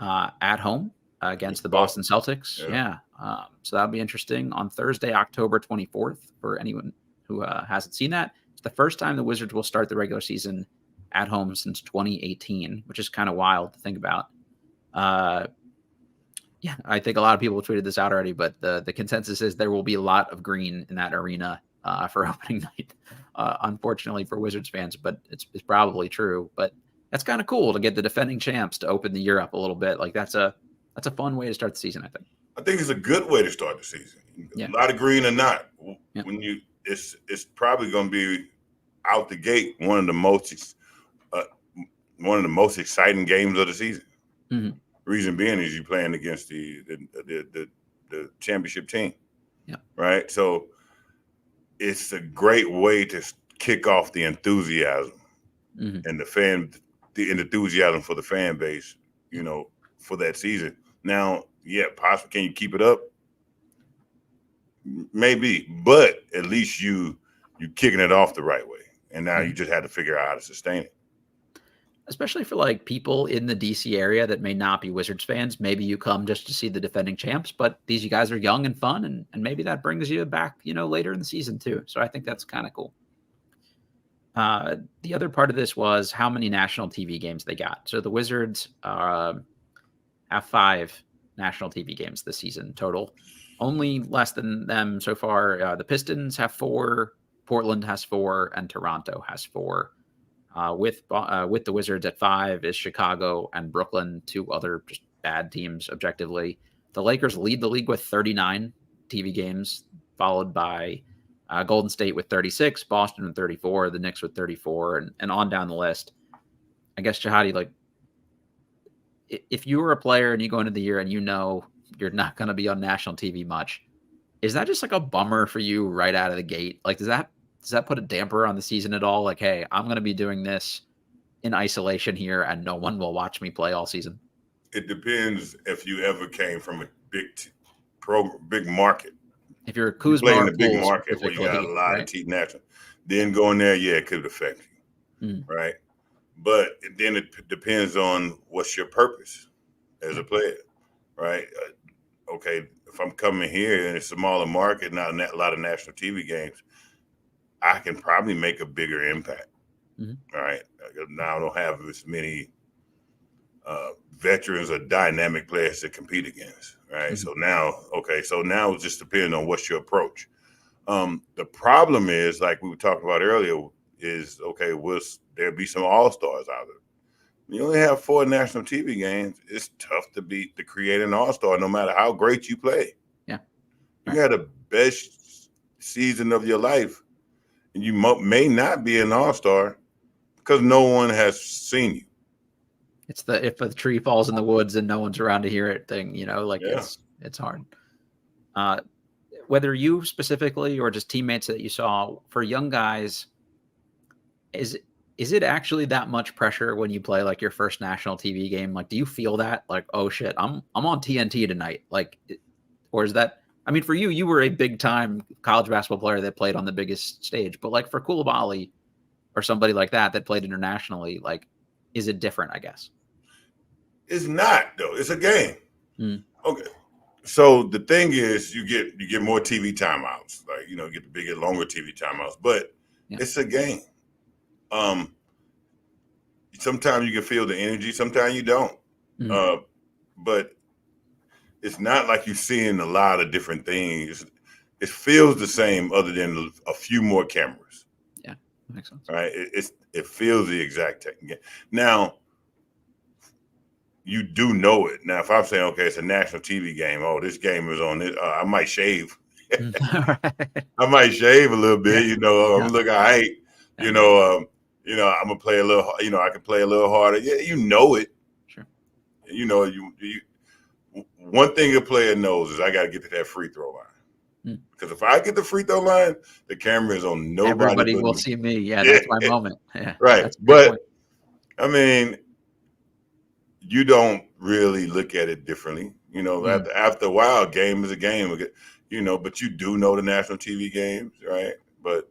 at home against the Boston Celtics. So that'll be interesting on Thursday, October 24th, for anyone who hasn't seen that. It's the first time the Wizards will start the regular season at home since 2018, which is kind of wild to think about. I think a lot of people tweeted this out already, but the consensus is there will be a lot of green in that arena for opening night, unfortunately for Wizards fans, but it's probably true. But that's kind of cool to get the defending champs to open the year up a little bit. Like that's a fun way to start the season, I think. I think it's a good way to start the season. A lot of green or not, when it's probably going to be out the gate one of the most exciting games of the season. Reason being is you're playing against the championship team, right? So it's a great way to kick off the enthusiasm and the enthusiasm for the fan base, for that season. Now, possibly can you keep it up? Maybe, but at least you kicking it off the right way, and now you just had to figure out how to sustain it. Especially for like people in the DC area that may not be Wizards fans. Maybe you come just to see the defending champs, but these guys are young and fun, and maybe that brings you back, later in the season too. So I think that's kind of cool. The other part of this was how many national TV games they got. So the Wizards have 5 national TV games this season total. Only less than them so far. The Pistons have 4, Portland has 4, and Toronto has 4. With the Wizards at 5 is Chicago and Brooklyn, 2 other just bad teams objectively. The Lakers lead the league with 39 TV games, followed by Golden State with 36, Boston with 34, the Knicks with 34, and on down the list. I guess, Jahadi, like, if you were a player and you go into the year and you're not going to be on national TV much, is that just like a bummer for you right out of the gate? Like, does that put a damper on the season at all? Like, hey, I'm going to be doing this in isolation here and no one will watch me play all season. It depends if you ever came from a big market. If you're Kuzma playing the big market where you got a lot of team national, then going there, it could affect you, right? But then it depends on what's your purpose as a player, right? Okay, if I'm coming here and it's a smaller market, not a lot of national TV games, I can probably make a bigger impact. All right. Now I don't have as many veterans or dynamic players to compete against. Right. So now it just depends on what's your approach. The problem is, like we were talking about earlier, is will there be some all-stars out there? When you only have 4 national TV games, it's tough to create an all-star no matter how great you play. Yeah. You had the best season of your life. And you may not be an all-star because no one has seen you. It's the if a tree falls in the woods and no one's around to hear it thing, it's hard. Whether you specifically or just teammates that you saw, for young guys, is it actually that much pressure when you play like your first national TV game? Like, do you feel that like, oh shit, I'm on TNT tonight? Like, or is that? I mean, for you were a big-time college basketball player that played on the biggest stage. But, like, for Coulibaly or somebody like that played internationally, like, is it different, I guess? It's not, though. It's a game. Okay. So the thing is you get more TV timeouts. Like, get the bigger, longer TV timeouts. But it's a game. Sometimes you can feel the energy. Sometimes you don't. But it's not like you're seeing a lot of different things. It feels the same other than a few more cameras. Yeah, makes sense. Right? It feels the exact same. Now, you do know it. Now, if I'm saying, okay, it's a national TV game, oh, this game is on this, I might shave. I might shave a little bit, I'm gonna look all right, I'm gonna play a little, I can play a little harder. Yeah, you know it. Sure. One thing a player knows is I got to get to that free throw line. Because if I get the free throw line, the camera is on nobody. Everybody will see me. Yeah, that's my moment. Yeah, right. But I mean, you don't really look at it differently. After a while, a game is a game. But you do know the national TV games, right? But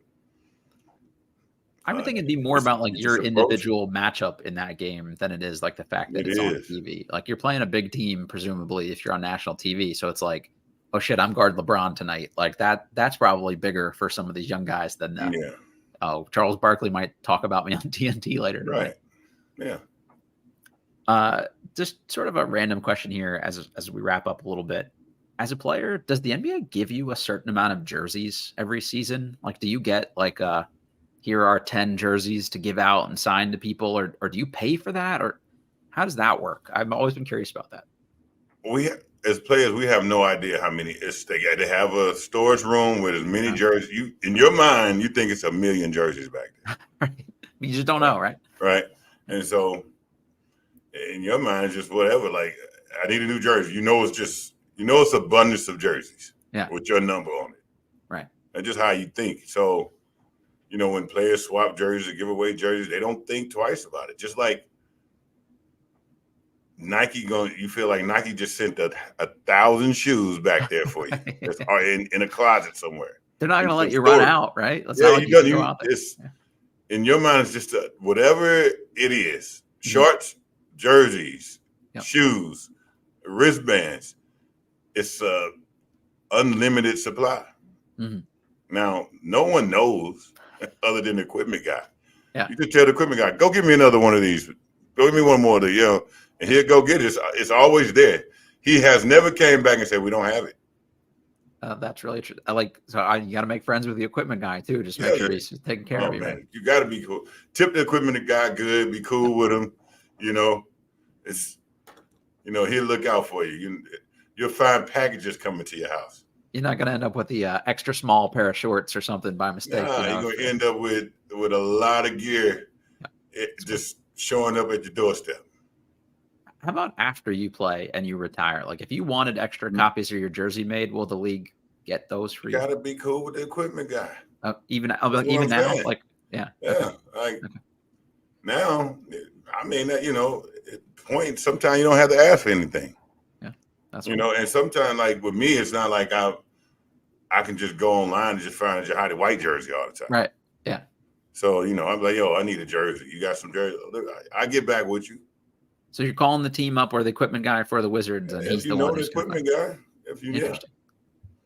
I would think it'd be more about like your individual matchup in that game than it is like the fact that it's on TV. Like you're playing a big team, presumably, if you're on national TV. So it's like, oh shit, I'm guard LeBron tonight. Like that's probably bigger for some of these young guys than oh, Charles Barkley might talk about me on TNT later tonight. Right. Yeah. Just sort of a random question here as we wrap up a little bit. As a player, does the NBA give you a certain amount of jerseys every season? Like, do you get like here are 10 jerseys to give out and sign to people, or do you pay for that, or how does that work? I've always been curious about that. We, as players, we have no idea how many. They have a storage room with as many jerseys. In your mind, you think it's 1 million jerseys back there. Right. You just don't know, right? Right. And so, in your mind, it's just whatever. Like, I need a new jersey. It's abundance of jerseys. Yeah. With your number on it. Right. That's just how you think. So, when players swap jerseys or give away jerseys, they don't think twice about it. Just like you feel like Nike just sent 1,000 shoes back there for you. It's in a closet somewhere. They're not going to let you run out, right? That's not you go out there. In your mind, it's just whatever it is. Shorts, jerseys, shoes, wristbands. It's a unlimited supply. Mm-hmm. Now, no one knows other than the equipment guy. Yeah. You just tell the equipment guy, go get me another one of these. Go get me one more of these, and he'll go get it. It's always there. He has never came back and said, we don't have it. That's really true. You got to make friends with the equipment guy too. Just make sure he's taking care of you. Man, you got to be cool. Tip the equipment guy good. Be cool with him. It's he'll look out for you. You'll find packages coming to your house. You're not going to end up with the extra small pair of shorts or something by mistake. You're going to end up with a lot of gear just showing up at your doorstep. How about after you play and you retire? Like if you wanted extra copies of your jersey made, will the league get those for you? You got to be cool with the equipment guy. Even now? Like, yeah. Yeah. Okay. Now, I mean, point, sometimes you don't have to ask for anything. That's and sometimes like with me, it's not like I can just go online and just find a Jahadi white jersey all the time. Right. Yeah. So, I'm like, I need a jersey. You got some jersey? I get back with you. So you're calling the team up or the equipment guy for the Wizards, and he's the one who's the equipment guy.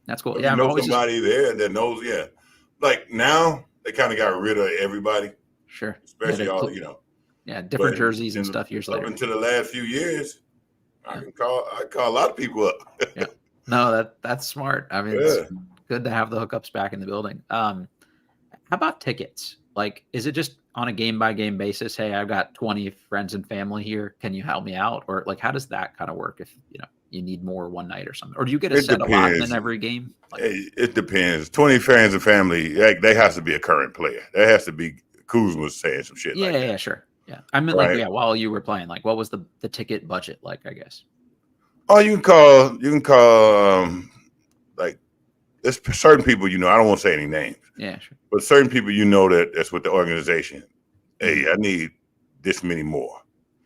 That's cool. Yeah, somebody there that knows. Yeah, like now they kind of got rid of everybody. Sure. Especially all different jerseys and stuff years later. Up until the last few years, I call a lot of people up. Yeah. No, that's smart. I mean, it's good to have the hookups back in the building. How about tickets? Like, is it just on a game-by-game basis? Hey, I've got 20 friends and family here. Can you help me out? Or like, how does that kind of work if, you need more one night or something? Or do you get a set allotment in every game? Like, it depends. 20 friends and family, they has to be a current player. That has to be Kuzma saying some shit like that. Yeah, sure. Yeah. I mean, while you were playing, like, what was the ticket budget like, I guess? Oh, you can call, like, there's certain people, I don't want to say any names. Yeah, sure. But certain people, that's with the organization. Hey, I need this many more.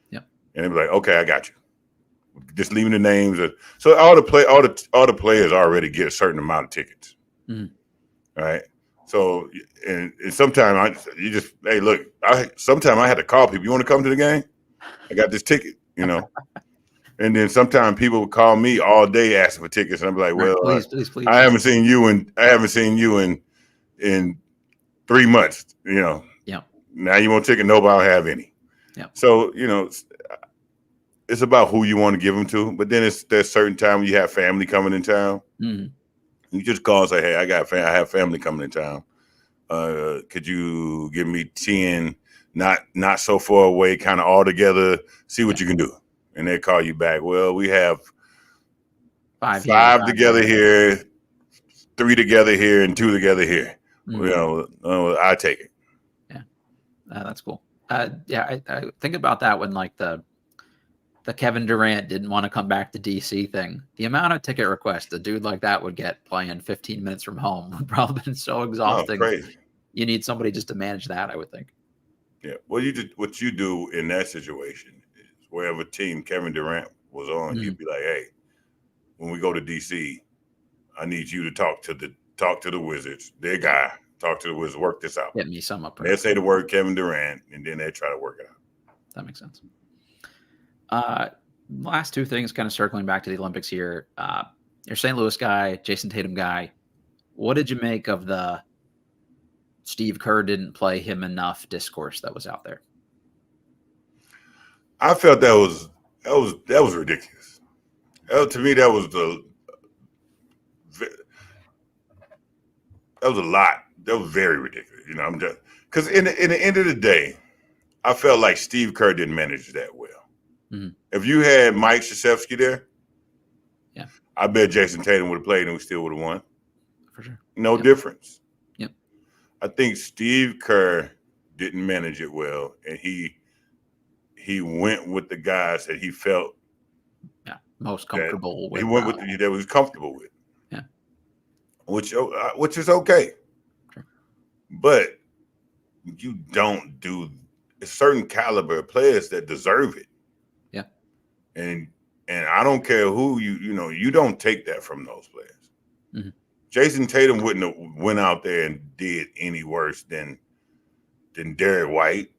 Yep. And they'll be like, okay, I got you. Just leaving the names. So all the players already get a certain amount of tickets. Mm-hmm. Right. So and sometimes hey, look, sometimes I had to call people. You want to come to the game? I got this ticket, And then sometimes people would call me all day asking for tickets, and I'm like, well, please. I haven't seen you in 3 months. Yeah. Now you want a ticket? Nope, I don't have any. Yeah. So it's about who you want to give them to. But then there's certain time when you have family coming in town. Mm-hmm. You just call and say, hey, I have family coming in town. Could you give me 10? Not so far away, kind of all together. See what you can do. and they call you back. Well, we have five together here, 3 together here, and 2 together here. I take it. Yeah, that's cool. I think about that when like the Kevin Durant didn't want to come back to DC thing. The amount of ticket requests a dude like that would get playing 15 minutes from home would probably been so exhausting. Crazy. You need somebody just to manage that, I would think. Yeah. Well, what you do in that situation is wherever team Kevin Durant was on, you'd be like, hey, when we go to DC, I need you to talk to the Wizards. Their guy, talk to the Wizards, work this out. Get me some up. They'll say the word Kevin Durant, and then they try to work it out. That makes sense. Last 2 things, kind of circling back to the Olympics here. Your St. Louis guy, Jason Tatum guy. What did you make of the Steve Kerr didn't play him enough discourse that was out there? I felt that was ridiculous. To me, that was a lot. That was very ridiculous. I'm just because in the end of the day, I felt like Steve Kerr didn't manage that well. Mm-hmm. If you had Mike Krzyzewski there, yeah, I bet Jason Tatum would have played and we still would have won. For sure. No difference. Yep. I think Steve Kerr didn't manage it well, and he went with the guys that he felt most comfortable with. He went with that was comfortable with. Yeah. Which is okay. Sure. But you don't do a certain caliber of players that deserve it. Yeah. And I don't care who you don't take that from those players. Mm-hmm. Jason Tatum wouldn't have went out there and did any worse than Derek White.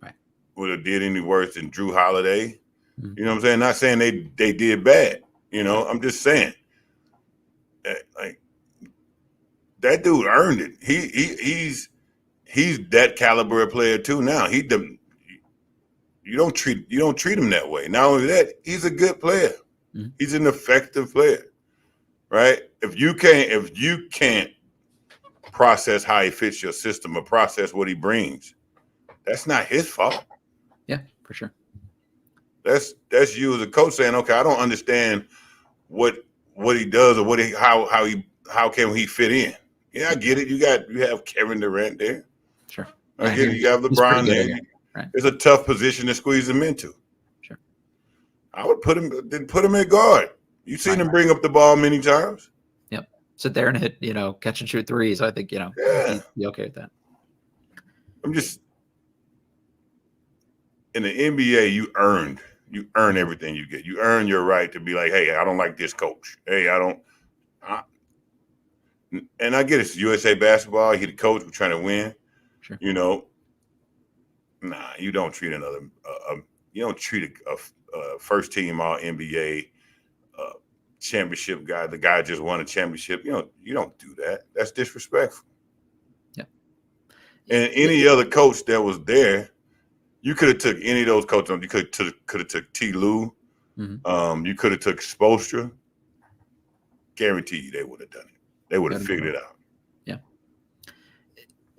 Right. Would have did any worse than Drew Holiday. Mm-hmm. You know what I'm saying? Not saying they did bad. I'm just saying. Like that dude earned it. He's that caliber of player too. Now you don't treat him that way. Not only that, he's a good player. Mm-hmm. He's an effective player, right? If you can't process how he fits your system or process what he brings, that's not his fault. Yeah, for sure. That's you as a coach saying, okay, I don't understand what he does or how can he fit in. Yeah, I get it. You have Kevin Durant there. Sure. I get it. You have LeBron there. Right. It's a tough position to squeeze him into. Sure. I would put him at guard. You've seen him bring up the ball many times. Yep. Sit there and hit, catch and shoot threes. I think, Yeah. be okay with that. I'm just in the NBA, you earn everything you get. You earn your right to be like, hey, I don't like this coach. Hey, and I get it. It's USA basketball. You're the coach. We're trying to win. Sure. Nah, you don't treat a first team All NBA championship guy. The guy just won a championship. You don't do that. That's disrespectful. Yeah. And any other coach that was there, you could have took any of those coaches. You could have took T. Lue. Mm-hmm. You could have took Spoelstra. Guarantee you they would have done it. They would have figured it out. Yeah.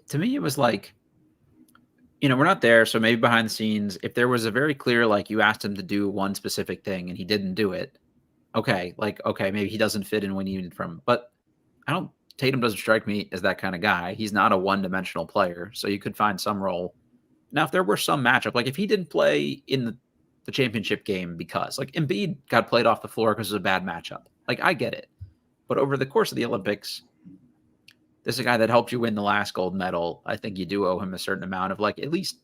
To me, it was like, we're not there, so maybe behind the scenes, if there was a very clear, like you asked him to do one specific thing and he didn't do it, okay, maybe he doesn't fit in when you need from. But Tatum doesn't strike me as that kind of guy. He's not a one-dimensional player, so you could find some role. Now, if there were some matchup, like if he didn't play in the championship game because, like, Embiid got played off the floor because it was a bad matchup. Like, I get it. But over the course of the Olympics, this is a guy that helped you win the last gold medal. I think you do owe him a certain amount of, like, at least,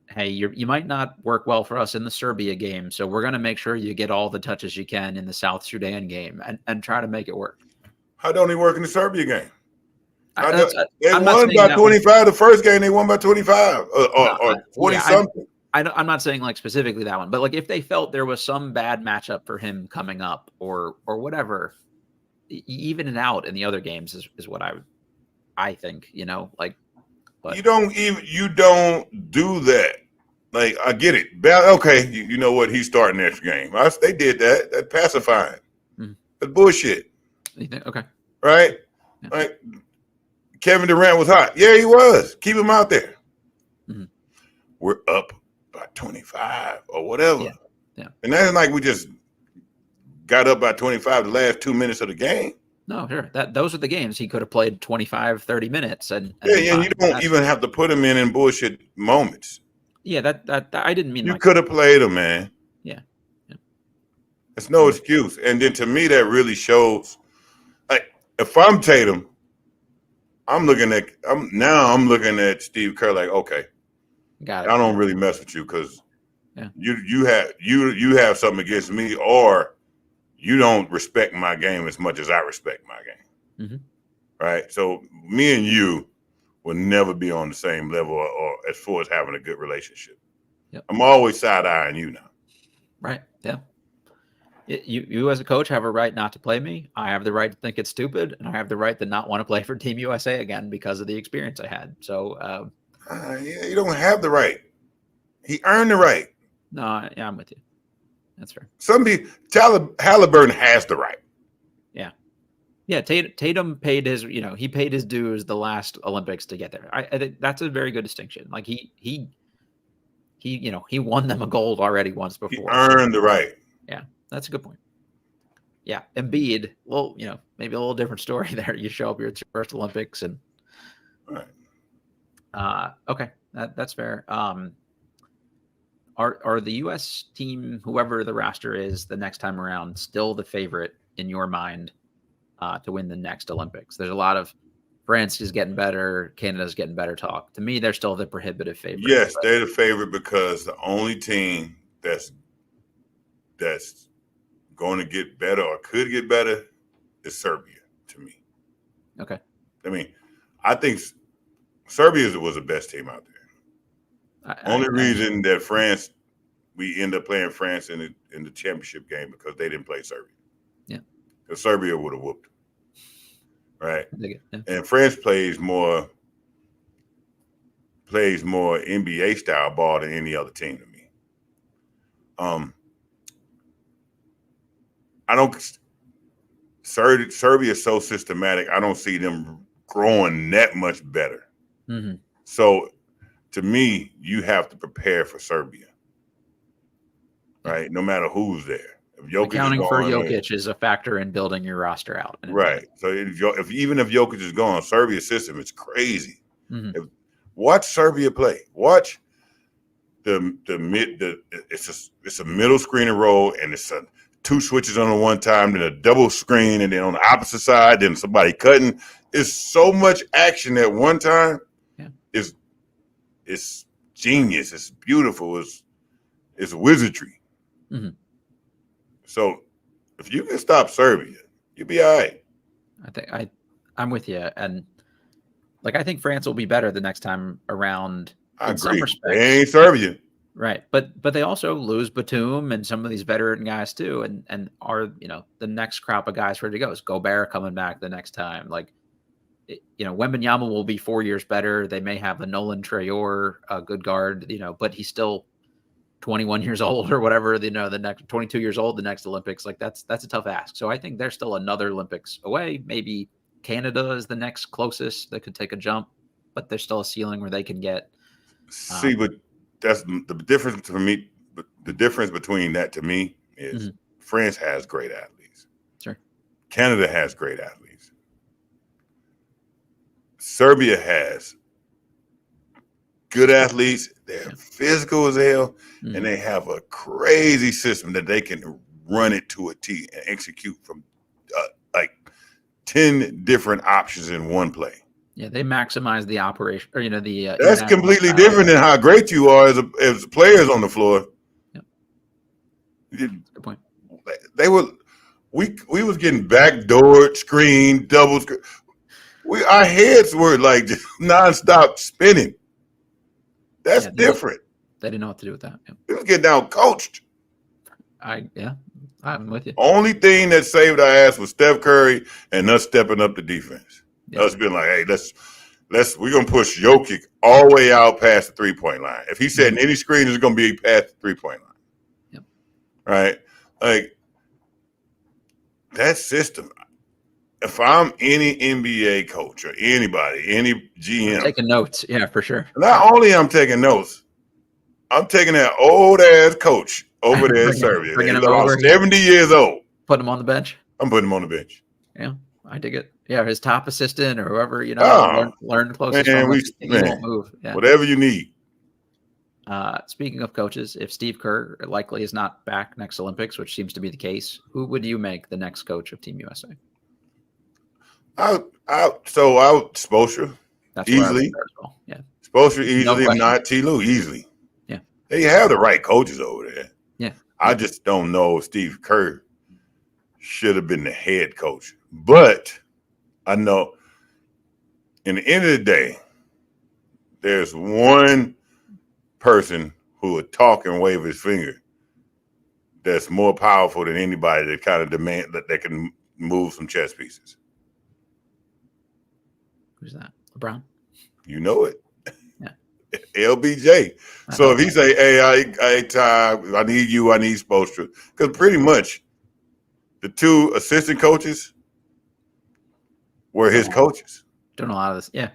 hey, you might not work well for us in the Serbia game, so we're going to make sure you get all the touches you can in the South Sudan game and try to make it work. How don't he work in the Serbia game? They won by 25. The first game, they won by 25 or 20-something. I'm not saying, like, specifically that one, but, like, if they felt there was some bad matchup for him coming up or whatever, even it out in the other games is what I think, like. But you don't do that. Like, I get it. Okay, you know what? He's starting next game. They did that. That's pacifying. Mm-hmm. That's bullshit. You think? Okay. Right? Yeah. Like, Kevin Durant was hot. Yeah, he was. Keep him out there. Mm-hmm. We're up by 25 or whatever. Yeah. Yeah. And that's like we just got up by 25 the last 2 minutes of the game. No, sure. Those are the games he could have played 25, 30 minutes. And you don't even have to put him in bullshit moments. Yeah, that I didn't mean. You could have played him, man. Yeah. It's no excuse. And then to me, that really shows. Like, if I'm Tatum, I'm looking at Steve Kerr like, okay, got it. I don't really mess with you because you have something against me, or you don't respect my game as much as I respect my game. Mm-hmm. Right? So me and you will never be on the same level or as far as having a good relationship. Yep. I'm always side-eyeing you now. Right. Yeah. You as a coach have a right not to play me. I have the right to think it's stupid, and I have the right to not want to play for Team USA again because of the experience I had. So you don't have the right. He earned the right. No, yeah, I'm with you. That's fair. Halliburton has the right. Yeah. Yeah, Tatum paid his, he paid his dues the last Olympics to get there. I think that's a very good distinction. Like he won them a gold already once before. He earned the right. Yeah, that's a good point. Yeah, Embiid, well, maybe a little different story there. You show up, it's your first Olympics, and right. Okay, that's fair. Are the U.S. team, whoever the roster is the next time around, still the favorite in your mind to win the next Olympics? There's a lot of France is getting better, Canada's getting better talk. To me, they're still the prohibitive favorite. Yes, they're the favorite because the only team that's going to get better or could get better is Serbia, to me. Okay. I mean, I think Serbia was the best team out there. Only reason that we end up playing France in the championship game because they didn't play Serbia. Yeah. Because Serbia would have whooped them. Right. Yeah. And France plays more NBA style ball than any other team to me. Serbia is so systematic. I don't see them growing that much better. Mm-hmm. So to me, you have to prepare for Serbia, right? No matter who's there. Accounting for Jokic is a factor in building your roster out. Right. So even if Jokic is gone, Serbia's system is crazy. Mm-hmm. Watch Serbia play. Watch it's a middle screen and roll, and it's two switches on the one time, then a double screen, and then on the opposite side, then somebody cutting. It's so much action at one time. Yeah. It's genius. It's beautiful. It's wizardry. Mm-hmm. So if you can stop Serbia, you'll be all right. I'm with you, and I think France will be better the next time around. I agree. Some respects. They ain't Serbia. Right. But they also lose Batum and some of these veteran guys too. And are, the next crop of guys ready to go. Is Gobert coming back the next time? Wembanyama will be 4 years better. They may have a Nolan Traore, a good guard, but he's still 21 years old or whatever, the next 22 years old, the next Olympics. That's a tough ask. So I think they're still another Olympics away. Maybe Canada is the next closest that could take a jump, but there's still a ceiling where they can get. See, but that's the difference for me. The difference between that to me is France has great athletes. Sure. Canada has great athletes. Serbia has good athletes. They're physical as hell, and they have a crazy system that they can run it to a T and execute from 10 different options in one play. Yeah, they maximize the operation, or that's completely different than how great you are as players on the floor. Yep. Good point. We was getting backdoored, screen, double screen. Our heads were like just nonstop spinning. That's different. They didn't know what to do with that. Yeah. We was getting out coached. I'm with you. Only thing that saved our ass was Steph Curry and us stepping up the defense. Yeah. Us being like, hey, we're gonna push Jokic all the way out past the 3-point line. If he's setting any screen, it's gonna be past the 3-point line. Yep. Right? Like that system. If I'm any NBA coach or anybody, any GM, I'm taking notes, yeah, for sure. Not only I'm taking notes, I'm taking that old ass coach over there in Serbia. Bringing He's him about over, 70 years old. put him on the bench. I'm putting him on the bench. Yeah, I dig it. Yeah, his top assistant or whoever, Oh, learn closest man, from. He won't move. Yeah. Whatever you need. Speaking of coaches, if Steve Kerr likely is not back next Olympics, which seems to be the case, who would you make the next coach of Team USA? Spoelstra. That's easily. Where I would start as well. Yeah. Spoelstra easily, No if not T. Lue, easily. Yeah. They have the right coaches over there. Yeah. I just don't know if Steve Kerr should have been the head coach. But I know in the end of the day, there's one person who would talk and wave his finger that's more powerful than anybody that kind of demand that they can move some chess pieces. Who's that? LeBron? You know it. Yeah. LBJ. So if he say, hey, I need you, I need Spoelstra. Because pretty much the two assistant coaches were his coaches. Doing a lot of this. Yeah.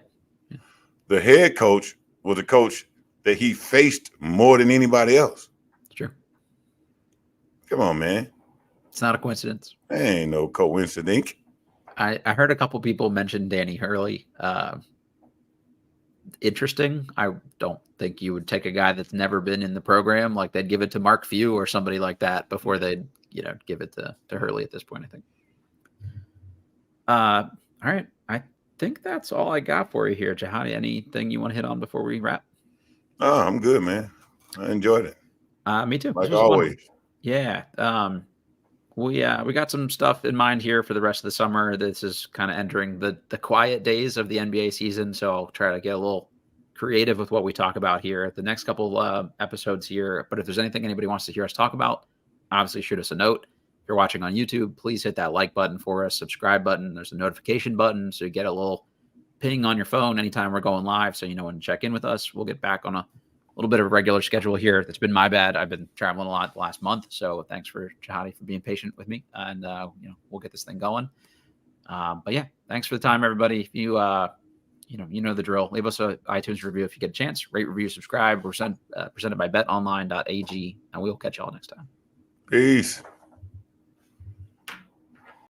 The head coach was a coach that he faced more than anybody else. True. Come on, man. It's not a coincidence. Ain't no coincidence. I heard a couple people mention Danny Hurley. Interesting. I don't think you would take a guy that's never been in the program. Like they'd give it to Mark Few or somebody like that before they'd, give it to Hurley at this point, I think. All right. I think that's all I got for you here. Jahadi, anything you want to hit on before we wrap? Oh, I'm good, man. I enjoyed it. Me too. Like always. Yeah. We got some stuff in mind here for the rest of the summer. This is kind of entering the quiet days of the NBA season, so I'll try to get a little creative with what we talk about here at the next couple episodes here. But if there's anything anybody wants to hear us talk about, obviously shoot us a note. If you're watching on YouTube, please hit that like button for us, subscribe button. There's a notification button, so you get a little ping on your phone anytime we're going live, so you know when to check in with us. We'll get back on a little bit of a regular schedule here. That's been my bad. I've been traveling a lot the last month. So thanks for Jahadi for being patient with me, and we'll get this thing going. But yeah, thanks for the time, everybody. If you know the drill. Leave us an iTunes review if you get a chance. Rate, review, subscribe. We're presented by betonline.ag, and we'll catch y'all next time. Peace.